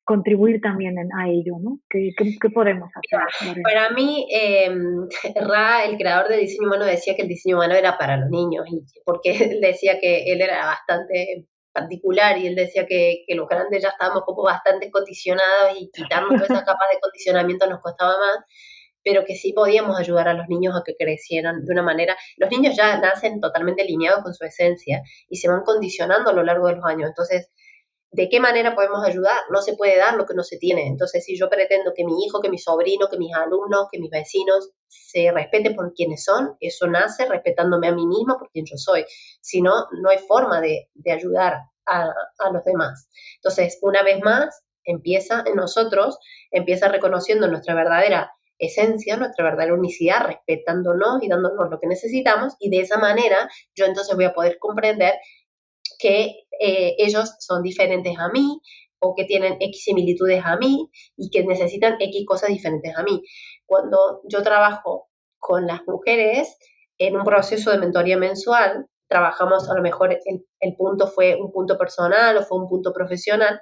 contribuir también a ello, ¿no? ¿Qué podemos hacer, Lorena? Para mí, Ra, el creador de diseño humano, decía que el diseño humano era para los niños, porque él decía que él era bastante particular y él decía que los grandes ya estábamos como bastante condicionados y quitarnos todas esas capas de condicionamiento nos costaba más, pero que sí podíamos ayudar a los niños a que crecieran de una manera. Los niños ya nacen totalmente alineados con su esencia y se van condicionando a lo largo de los años. Entonces, ¿de qué manera podemos ayudar? No se puede dar lo que no se tiene. Entonces, si yo pretendo que mi hijo, que mi sobrino, que mis alumnos, que mis vecinos se respeten por quienes son, eso nace respetándome a mí misma por quien yo soy. Si no, no hay forma de ayudar a los demás. Entonces, una vez más, empieza en nosotros, empieza reconociendo nuestra verdadera esencia, nuestra verdadera unicidad, respetándonos y dándonos lo que necesitamos, y de esa manera yo entonces voy a poder comprender que ellos son diferentes a mí o que tienen X similitudes a mí y que necesitan X cosas diferentes a mí. Cuando yo trabajo con las mujeres en un proceso de mentoría mensual, trabajamos, a lo mejor el punto fue un punto personal o fue un punto profesional,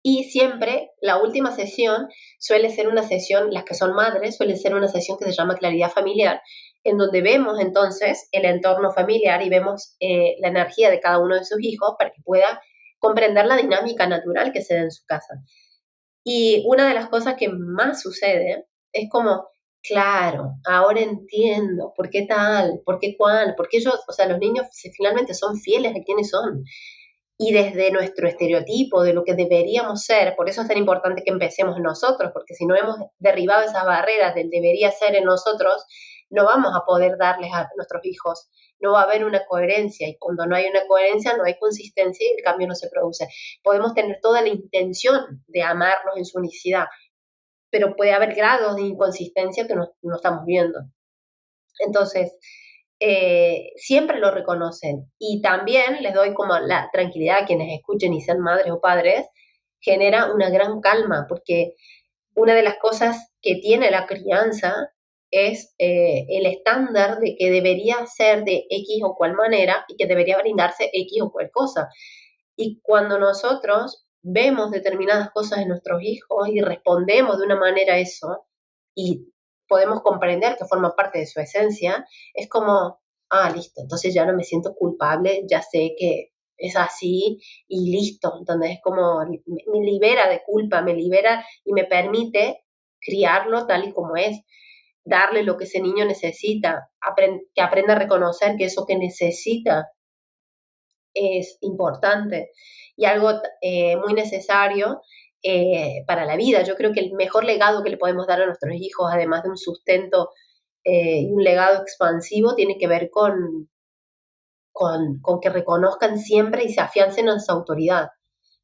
y siempre la última sesión suele ser una sesión, las que son madres, suele ser una sesión que se llama claridad familiar, en donde vemos entonces el entorno familiar y vemos la energía de cada uno de sus hijos para que pueda comprender la dinámica natural que se da en su casa. Y una de las cosas que más sucede es como, claro, ahora entiendo por qué tal, por qué cual, porque ellos, o sea, los niños finalmente son fieles a quienes son. Y desde nuestro estereotipo de lo que deberíamos ser, por eso es tan importante que empecemos en nosotros, porque si no hemos derribado esas barreras del debería ser en nosotros, no vamos a poder darles a nuestros hijos, no va a haber una coherencia, y cuando no hay una coherencia no hay consistencia y el cambio no se produce. Podemos tener toda la intención de amarnos en su unicidad, pero puede haber grados de inconsistencia que no estamos viendo. Entonces, siempre lo reconocen, y también les doy como la tranquilidad a quienes escuchen y sean madres o padres, genera una gran calma, porque una de las cosas que tiene la crianza es el estándar de que debería ser de X o cual manera y que debería brindarse X o cual cosa. Y cuando nosotros vemos determinadas cosas en nuestros hijos y respondemos de una manera a eso, y podemos comprender que forma parte de su esencia, es como, listo, entonces ya no me siento culpable, ya sé que es así y listo. Entonces es como, me libera de culpa, me libera y me permite criarlo tal y como es, darle lo que ese niño necesita, que aprenda a reconocer que eso que necesita es importante y algo muy necesario para la vida. Yo creo que el mejor legado que le podemos dar a nuestros hijos, además de un sustento y un legado expansivo tiene que ver con que reconozcan siempre y se afiancen en su autoridad.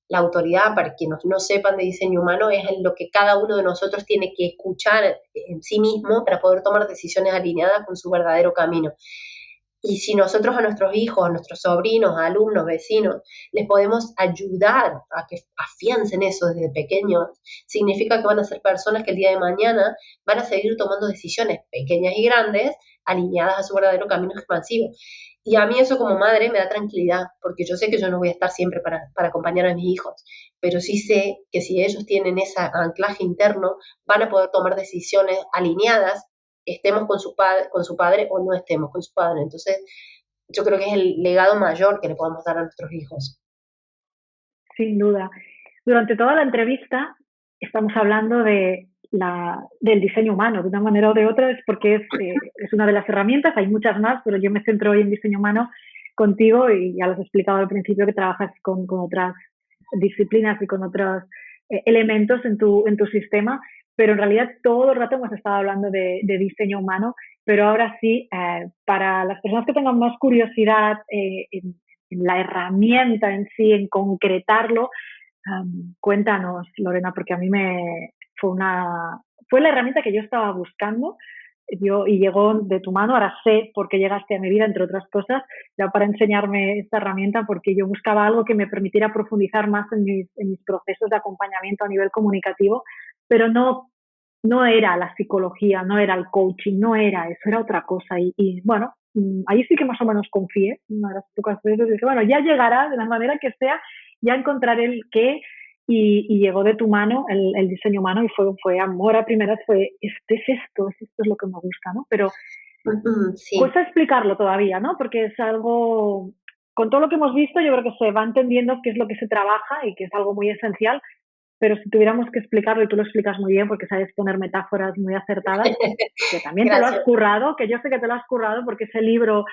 La autoridad, para quienes no sepan de diseño humano, es lo que cada uno de nosotros tiene que escuchar en sí mismo para poder tomar decisiones alineadas con su verdadero camino. Y si nosotros a nuestros hijos, a nuestros sobrinos, a alumnos, vecinos, les podemos ayudar a que afiancen eso desde pequeños, significa que van a ser personas que el día de mañana van a seguir tomando decisiones pequeñas y grandes alineadas a su verdadero camino expansivo. Y a mí eso como madre me da tranquilidad, porque yo sé que yo no voy a estar siempre para acompañar a mis hijos, pero sí sé que si ellos tienen ese anclaje interno, van a poder tomar decisiones alineadas, estemos con su padre o no estemos con su padre. Entonces, yo creo que es el legado mayor que le podemos dar a nuestros hijos. Sin duda. Durante toda la entrevista estamos hablando del diseño humano, de una manera o de otra, es porque es una de las herramientas, hay muchas más, pero yo me centro hoy en diseño humano contigo y ya lo has explicado al principio que trabajas con otras disciplinas y con otros elementos en tu sistema, pero en realidad todo el rato hemos estado hablando de diseño humano, pero ahora sí, para las personas que tengan más curiosidad en la herramienta en sí, en concretarlo, cuéntanos, Lorena, porque a mí fue la herramienta que yo estaba buscando y llegó de tu mano. Ahora sé por qué llegaste a mi vida, entre otras cosas, ya para enseñarme esta herramienta, porque yo buscaba algo que me permitiera profundizar más en mis procesos de acompañamiento a nivel comunicativo, pero no era la psicología, no era el coaching, no era eso, era otra cosa. Y bueno, ahí sí que más o menos confié, una de las pocas veces, dije, bueno, ya llegará de la manera que sea, ya encontraré el qué, y llegó de tu mano el diseño humano y fue amor a primeras, es esto es lo que me gusta, ¿no? Pero Sí. cuesta explicarlo todavía, ¿no? Porque es algo, con todo lo que hemos visto, yo creo que se va entendiendo qué es lo que se trabaja y que es algo muy esencial, pero si tuviéramos que explicarlo, y tú lo explicas muy bien porque sabes poner metáforas muy acertadas, que también te lo has currado, que yo sé que te lo has currado porque ese libro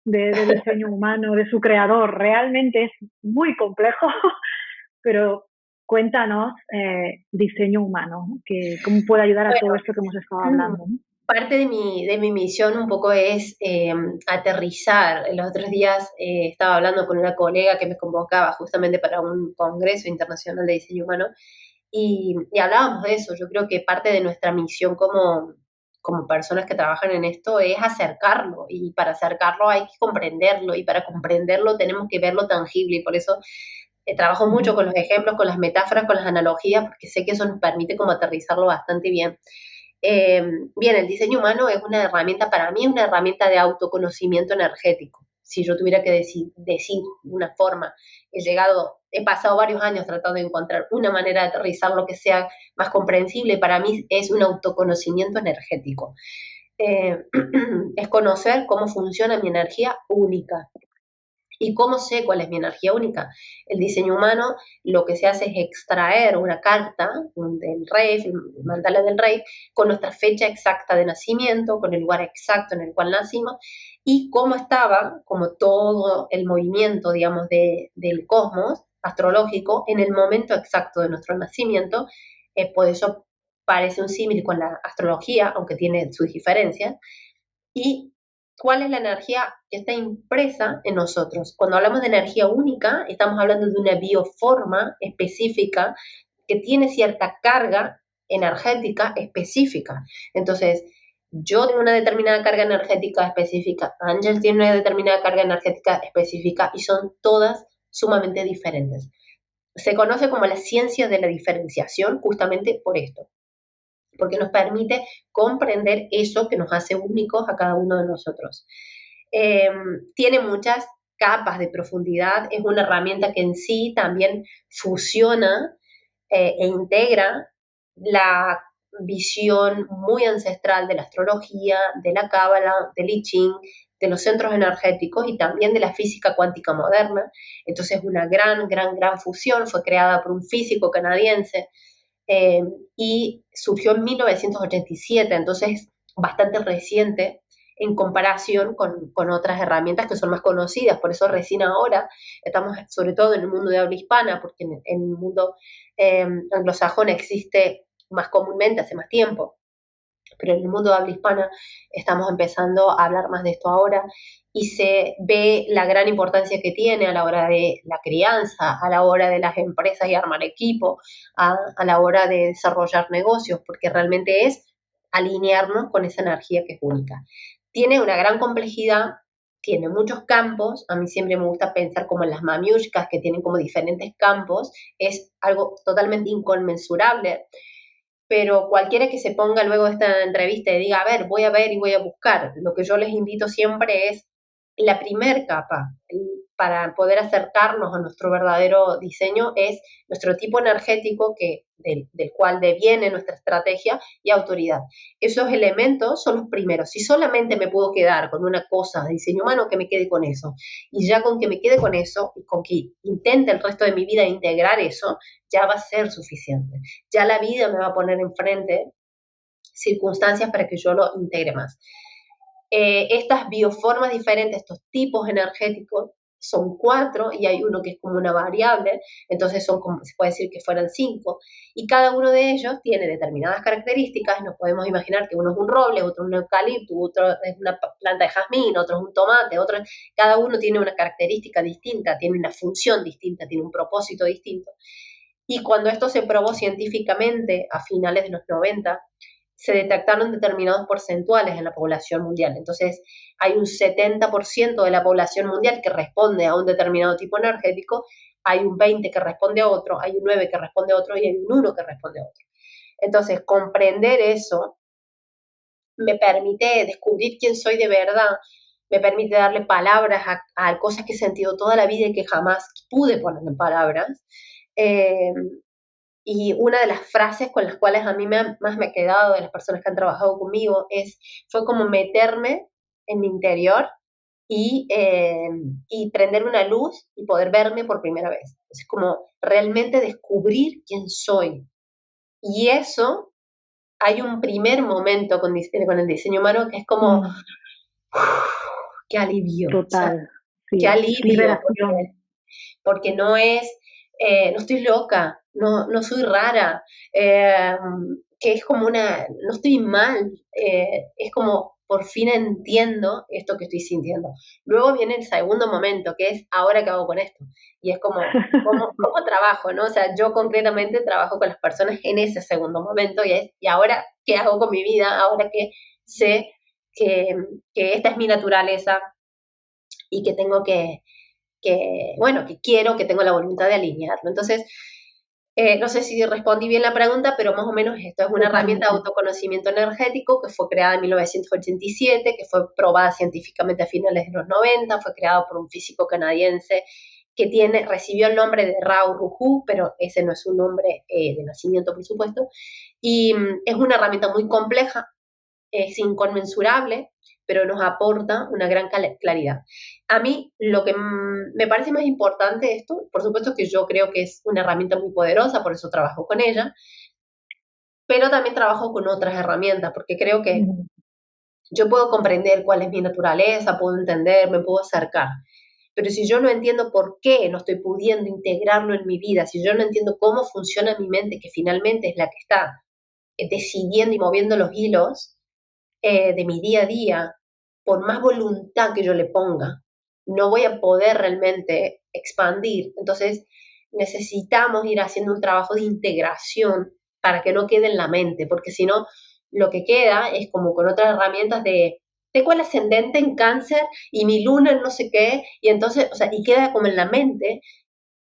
de diseño humano de su creador realmente es muy complejo, pero cuéntanos diseño humano, ¿no? Cómo puede ayudar a todo esto que hemos estado hablando, ¿no? Parte de mi misión un poco es aterrizar. Los otros días estaba hablando con una colega que me convocaba justamente para un congreso internacional de diseño humano y hablábamos de eso. Yo creo que parte de nuestra misión como personas que trabajan en esto es acercarlo, y para acercarlo hay que comprenderlo, y para comprenderlo tenemos que verlo tangible, y por eso trabajo mucho con los ejemplos, con las metáforas, con las analogías, porque sé que eso nos permite como aterrizarlo bastante bien. Bien, el diseño humano es una herramienta, para mí es una herramienta de autoconocimiento energético. Si yo tuviera que decir una forma, he pasado varios años tratando de encontrar una manera de aterrizar lo que sea más comprensible. Para mí es un autoconocimiento energético. Es conocer cómo funciona mi energía única. ¿Y cómo sé cuál es mi energía única? El diseño humano lo que se hace es extraer una carta del rey, el mandala del rey, con nuestra fecha exacta de nacimiento, con el lugar exacto en el cual nacimos, y cómo estaba, como todo el movimiento, digamos, del cosmos astrológico en el momento exacto de nuestro nacimiento. Por eso parece un símil con la astrología, aunque tiene sus diferencias. Y cuál es la energía que está impresa en nosotros. Cuando hablamos de energía única, estamos hablando de una bioforma específica que tiene cierta carga energética específica. Entonces, yo tengo una determinada carga energética específica, Ángel tiene una determinada carga energética específica, y son todas sumamente diferentes. Se conoce como la ciencia de la diferenciación justamente por esto, porque nos permite comprender eso que nos hace únicos a cada uno de nosotros. Tiene muchas capas de profundidad, es una herramienta que en sí también fusiona e integra la visión muy ancestral de la astrología, de la cábala, del I Ching, de los centros energéticos y también de la física cuántica moderna. Entonces, una gran fusión. Fue creada por un físico canadiense y surgió en 1987, entonces bastante reciente en comparación con otras herramientas que son más conocidas. Por eso recién ahora estamos, sobre todo en el mundo de habla hispana, porque en el mundo anglosajón existe más comúnmente hace más tiempo, pero en el mundo de habla hispana estamos empezando a hablar más de esto ahora y se ve la gran importancia que tiene a la hora de la crianza, a la hora de las empresas y armar equipo, a la hora de desarrollar negocios, porque realmente es alinearnos con esa energía que es única. Tiene una gran complejidad, tiene muchos campos, a mí siempre me gusta pensar como en las mamiushkas que tienen como diferentes campos, es algo totalmente inconmensurable, pero cualquiera que se ponga luego de esta entrevista y diga, a ver y voy a buscar, lo que yo les invito siempre es la primer capa para poder acercarnos a nuestro verdadero diseño es nuestro tipo energético del cual deviene nuestra estrategia y autoridad. Esos elementos son los primeros. Si solamente me puedo quedar con una cosa de diseño humano, que me quede con eso. Y ya con que me quede con eso y con que intente el resto de mi vida integrar eso, ya va a ser suficiente. Ya la vida me va a poner enfrente circunstancias para que yo lo integre más. Estas bioformas diferentes, estos tipos energéticos, son 4 y hay uno que es como una variable, entonces son como, se puede decir que fueran 5, y cada uno de ellos tiene determinadas características. Nos podemos imaginar que uno es un roble, otro es un eucalipto, otro es una planta de jazmín, otro es un tomate, cada uno tiene una característica distinta, tiene una función distinta, tiene un propósito distinto. Y cuando esto se probó científicamente a finales de los 90, se detectaron determinados porcentuales en la población mundial. Entonces, hay un 70% de la población mundial que responde a un determinado tipo energético, hay un 20% que responde a otro, hay un 9% que responde a otro y hay un 1% que responde a otro. Entonces, comprender eso me permite descubrir quién soy de verdad, me permite darle palabras a cosas que he sentido toda la vida y que jamás pude poner en palabras. Y una de las frases con las cuales a mí más me ha quedado de las personas que han trabajado conmigo fue como meterme en mi interior y prender una luz y poder verme por primera vez. Es como realmente descubrir quién soy. Y eso, hay un primer momento con el diseño humano que es como, qué alivio. Total. O sea, Sí, qué alivio. liberación. Porque no es, no estoy loca, no soy rara, que es como no estoy mal, es como por fin entiendo esto que estoy sintiendo. Luego viene el segundo momento, que es ahora qué hago con esto. Y es como, ¿cómo trabajo? ¿No? O sea, yo concretamente trabajo con las personas en ese segundo momento y ahora qué hago con mi vida, ahora que sé que esta es mi naturaleza y que tengo bueno, que quiero, que tengo la voluntad de alinearlo. Entonces, no sé si respondí bien la pregunta, pero más o menos esto es una herramienta de autoconocimiento energético que fue creada en 1987, que fue probada científicamente a finales de los 90, fue creada por un físico canadiense que recibió el nombre de Rao Ruhu, pero ese no es un nombre de nacimiento, por supuesto, y es una herramienta muy compleja, es inconmensurable, pero nos aporta una gran claridad. A mí lo que me parece más importante de esto, por supuesto que yo creo que es una herramienta muy poderosa, por eso trabajo con ella, pero también trabajo con otras herramientas, porque creo que yo puedo comprender cuál es mi naturaleza, puedo entender, me puedo acercar, pero si yo no entiendo por qué no estoy pudiendo integrarlo en mi vida, si yo no entiendo cómo funciona mi mente, que finalmente es la que está decidiendo y moviendo los hilos de mi día a día, por más voluntad que yo le ponga, no voy a poder realmente expandir. Entonces, necesitamos ir haciendo un trabajo de integración para que no quede en la mente, porque si no, lo que queda es como con otras herramientas tengo el ascendente en cáncer y mi luna en no sé qué, y entonces, o sea, y queda como en la mente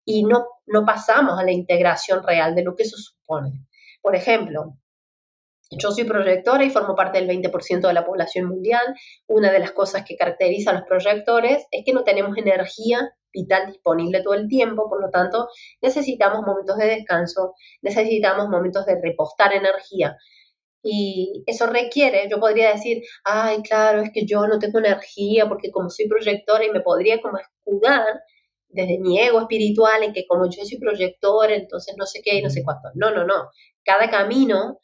y no pasamos a la integración real de lo que eso supone. Por ejemplo, yo soy proyectora y formo parte del 20% de la población mundial. Una de las cosas que caracteriza a los proyectores es que no tenemos energía vital disponible todo el tiempo, por lo tanto necesitamos momentos de descanso, necesitamos momentos de repostar energía. Y eso requiere, yo podría decir, ay, claro, es que yo no tengo energía porque como soy proyectora y me podría como escudar desde mi ego espiritual en que como yo soy proyectora, entonces no sé qué y no sé cuánto. No. Cada camino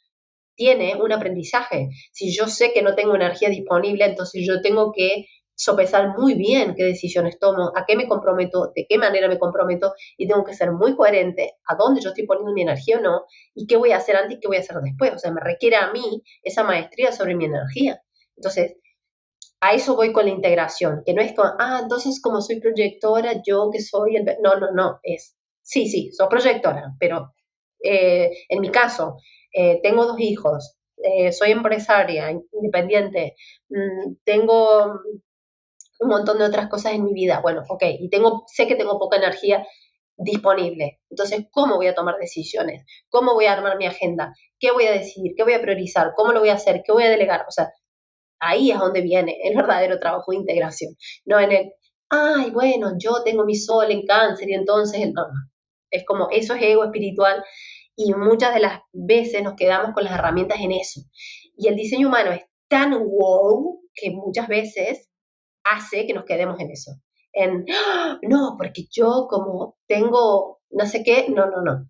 tiene un aprendizaje. Si yo sé que no tengo energía disponible, entonces yo tengo que sopesar muy bien qué decisiones tomo, a qué me comprometo, de qué manera me comprometo, y tengo que ser muy coherente a dónde yo estoy poniendo mi energía o no, y qué voy a hacer antes y qué voy a hacer después. O sea, me requiere a mí esa maestría sobre mi energía. Entonces, a eso voy con la integración, que no es como, entonces como soy proyectora, yo que soy el... No, no, no, es, sí, soy proyectora, pero en mi caso, tengo 2 hijos, soy empresaria, independiente, tengo un montón de otras cosas en mi vida. Bueno, ok, y sé que tengo poca energía disponible. Entonces, ¿cómo voy a tomar decisiones? ¿Cómo voy a armar mi agenda? ¿Qué voy a decidir? ¿Qué voy a priorizar? ¿Cómo lo voy a hacer? ¿Qué voy a delegar? O sea, ahí es donde viene el verdadero trabajo de integración. No en el, bueno, yo tengo mi sol en cáncer y entonces, no, no. Es como, eso es ego espiritual y muchas de las veces nos quedamos con las herramientas en eso. Y el diseño humano es tan wow que muchas veces hace que nos quedemos en eso. No, porque yo como tengo no sé qué, no, no, no.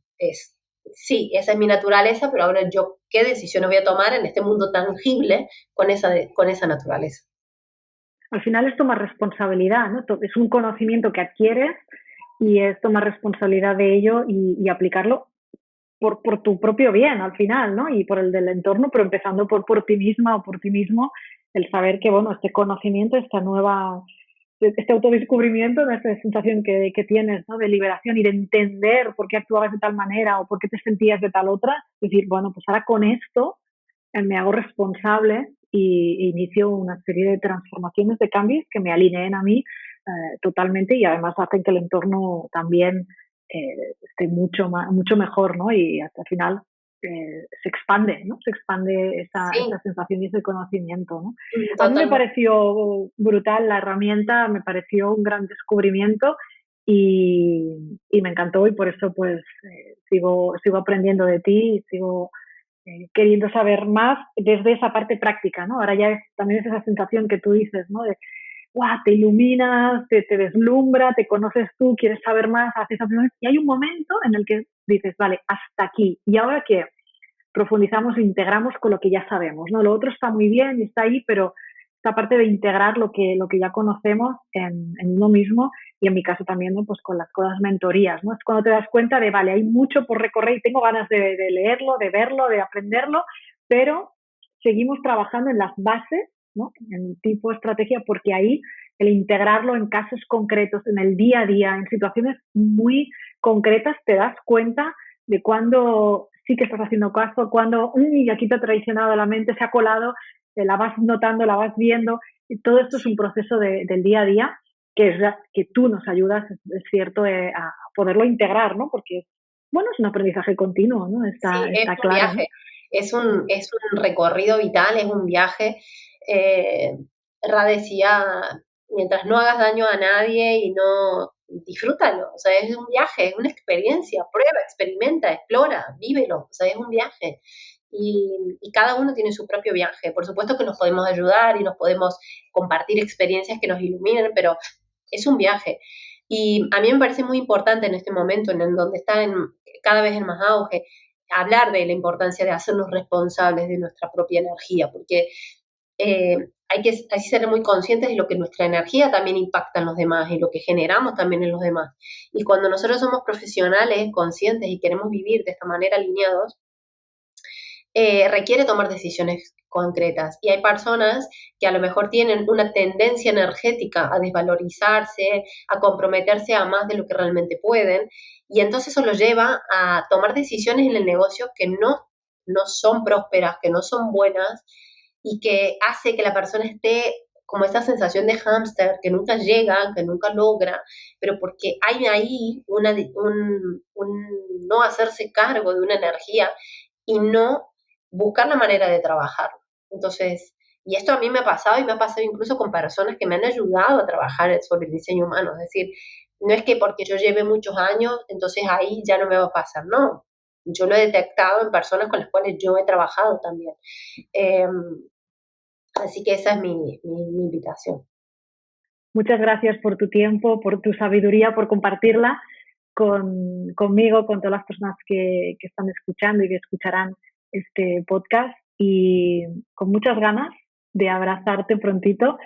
Sí, esa es mi naturaleza, pero ahora yo qué decisiones voy a tomar en este mundo tangible con esa naturaleza. Al final es tomar responsabilidad, ¿no? Es un conocimiento que adquieres y es tomar responsabilidad de ello y aplicarlo por tu propio bien al final, ¿no? Y por el del entorno, pero empezando por ti misma o por ti mismo, el saber que, bueno, este conocimiento, este autodescubrimiento, ¿no? Esta sensación que tienes, ¿no? De liberación y de entender por qué actuabas de tal manera o por qué te sentías de tal otra, es decir, bueno, pues ahora con esto me hago responsable y inicio una serie de transformaciones, de cambios que me alineen a mí totalmente y además hacen que el entorno también esté mucho mejor, ¿no? Y hasta el final se expande, ¿no? Se expande Sí, esa sensación y ese conocimiento, ¿no? A mí me totalmente. pareció brutal la herramienta, me pareció un gran descubrimiento y me encantó y por eso pues sigo aprendiendo de ti y sigo queriendo saber más desde esa parte práctica, ¿no? Ahora ya también es esa sensación que tú dices, ¿no? De, ¡guau! Te iluminas, te deslumbra, te conoces tú, quieres saber más, haces acciones y hay un momento en el que dices, vale, hasta aquí. ¿Y ahora qué? Profundizamos e integramos con lo que ya sabemos, ¿no? Lo otro está muy bien y está ahí, pero esta parte de integrar lo que ya conocemos en uno mismo y en mi caso también, ¿no? Pues con las mentorías, ¿no? Es cuando te das cuenta de, vale, hay mucho por recorrer y tengo ganas de leerlo, de verlo, de aprenderlo, pero seguimos trabajando en las bases, ¿no? En el tipo de estrategia, porque ahí el integrarlo en casos concretos, en el día a día, en situaciones muy concretas, te das cuenta de cuándo sí que estás haciendo caso, cuando y aquí te ha traicionado la mente, se ha colado, la vas notando, la vas viendo, y todo esto es un proceso del día a día que tú nos ayudas, es cierto, a poderlo integrar, ¿no? Porque, bueno, es un aprendizaje continuo, ¿no? Sí, es Está un claro, ¿no? viaje, es un recorrido vital, es un viaje. Eh, Ra decía, mientras no hagas daño a nadie y no, disfrútalo, o sea, es un viaje, es una experiencia, prueba, experimenta, explora, vívelo, o sea, es un viaje. Y cada uno tiene su propio viaje. Por supuesto que nos podemos ayudar y nos podemos compartir experiencias que nos iluminen, pero es un viaje. Y a mí me parece muy importante en este momento, en donde está cada vez en más auge, hablar de la importancia de hacernos responsables de nuestra propia energía, porque hay que ser muy conscientes de lo que nuestra energía también impacta en los demás y lo que generamos también en los demás. Y cuando nosotros somos profesionales, conscientes y queremos vivir de esta manera alineados, requiere tomar decisiones concretas. Y hay personas que a lo mejor tienen una tendencia energética a desvalorizarse, a comprometerse a más de lo que realmente pueden, y entonces eso los lleva a tomar decisiones en el negocio que no son prósperas, que no son buenas, y que hace que la persona esté como esa sensación de hámster, que nunca llega, que nunca logra, pero porque hay ahí un no hacerse cargo de una energía y no buscar la manera de trabajar. Entonces, y esto a mí me ha pasado y me ha pasado incluso con personas que me han ayudado a trabajar sobre el diseño humano. Es decir, no es que porque yo lleve muchos años, entonces ahí ya no me va a pasar, no. Yo lo he detectado en personas con las cuales yo he trabajado también. Eh, Así que esa es mi invitación. Muchas gracias por tu tiempo, por tu sabiduría, por compartirla conmigo, con todas las personas que están escuchando y que escucharán este podcast y con muchas ganas de abrazarte prontito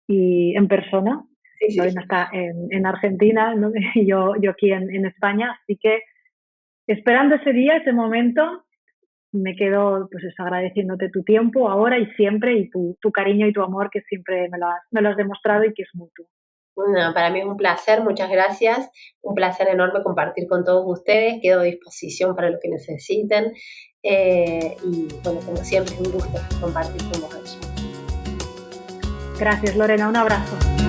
y en persona. Sí, sí. Lorena está en Argentina, ¿no? Y yo aquí en España, así que esperando ese día, ese momento, me quedo pues eso, agradeciéndote tu tiempo ahora y siempre y tu cariño y tu amor que siempre me lo has demostrado y que es mutuo. Bueno, para mí es un placer, muchas gracias. Un placer enorme compartir con todos ustedes. Quedo a disposición para lo que necesiten. Y bueno, como siempre, es un gusto compartir con vosotros. Gracias, Lorena, un abrazo.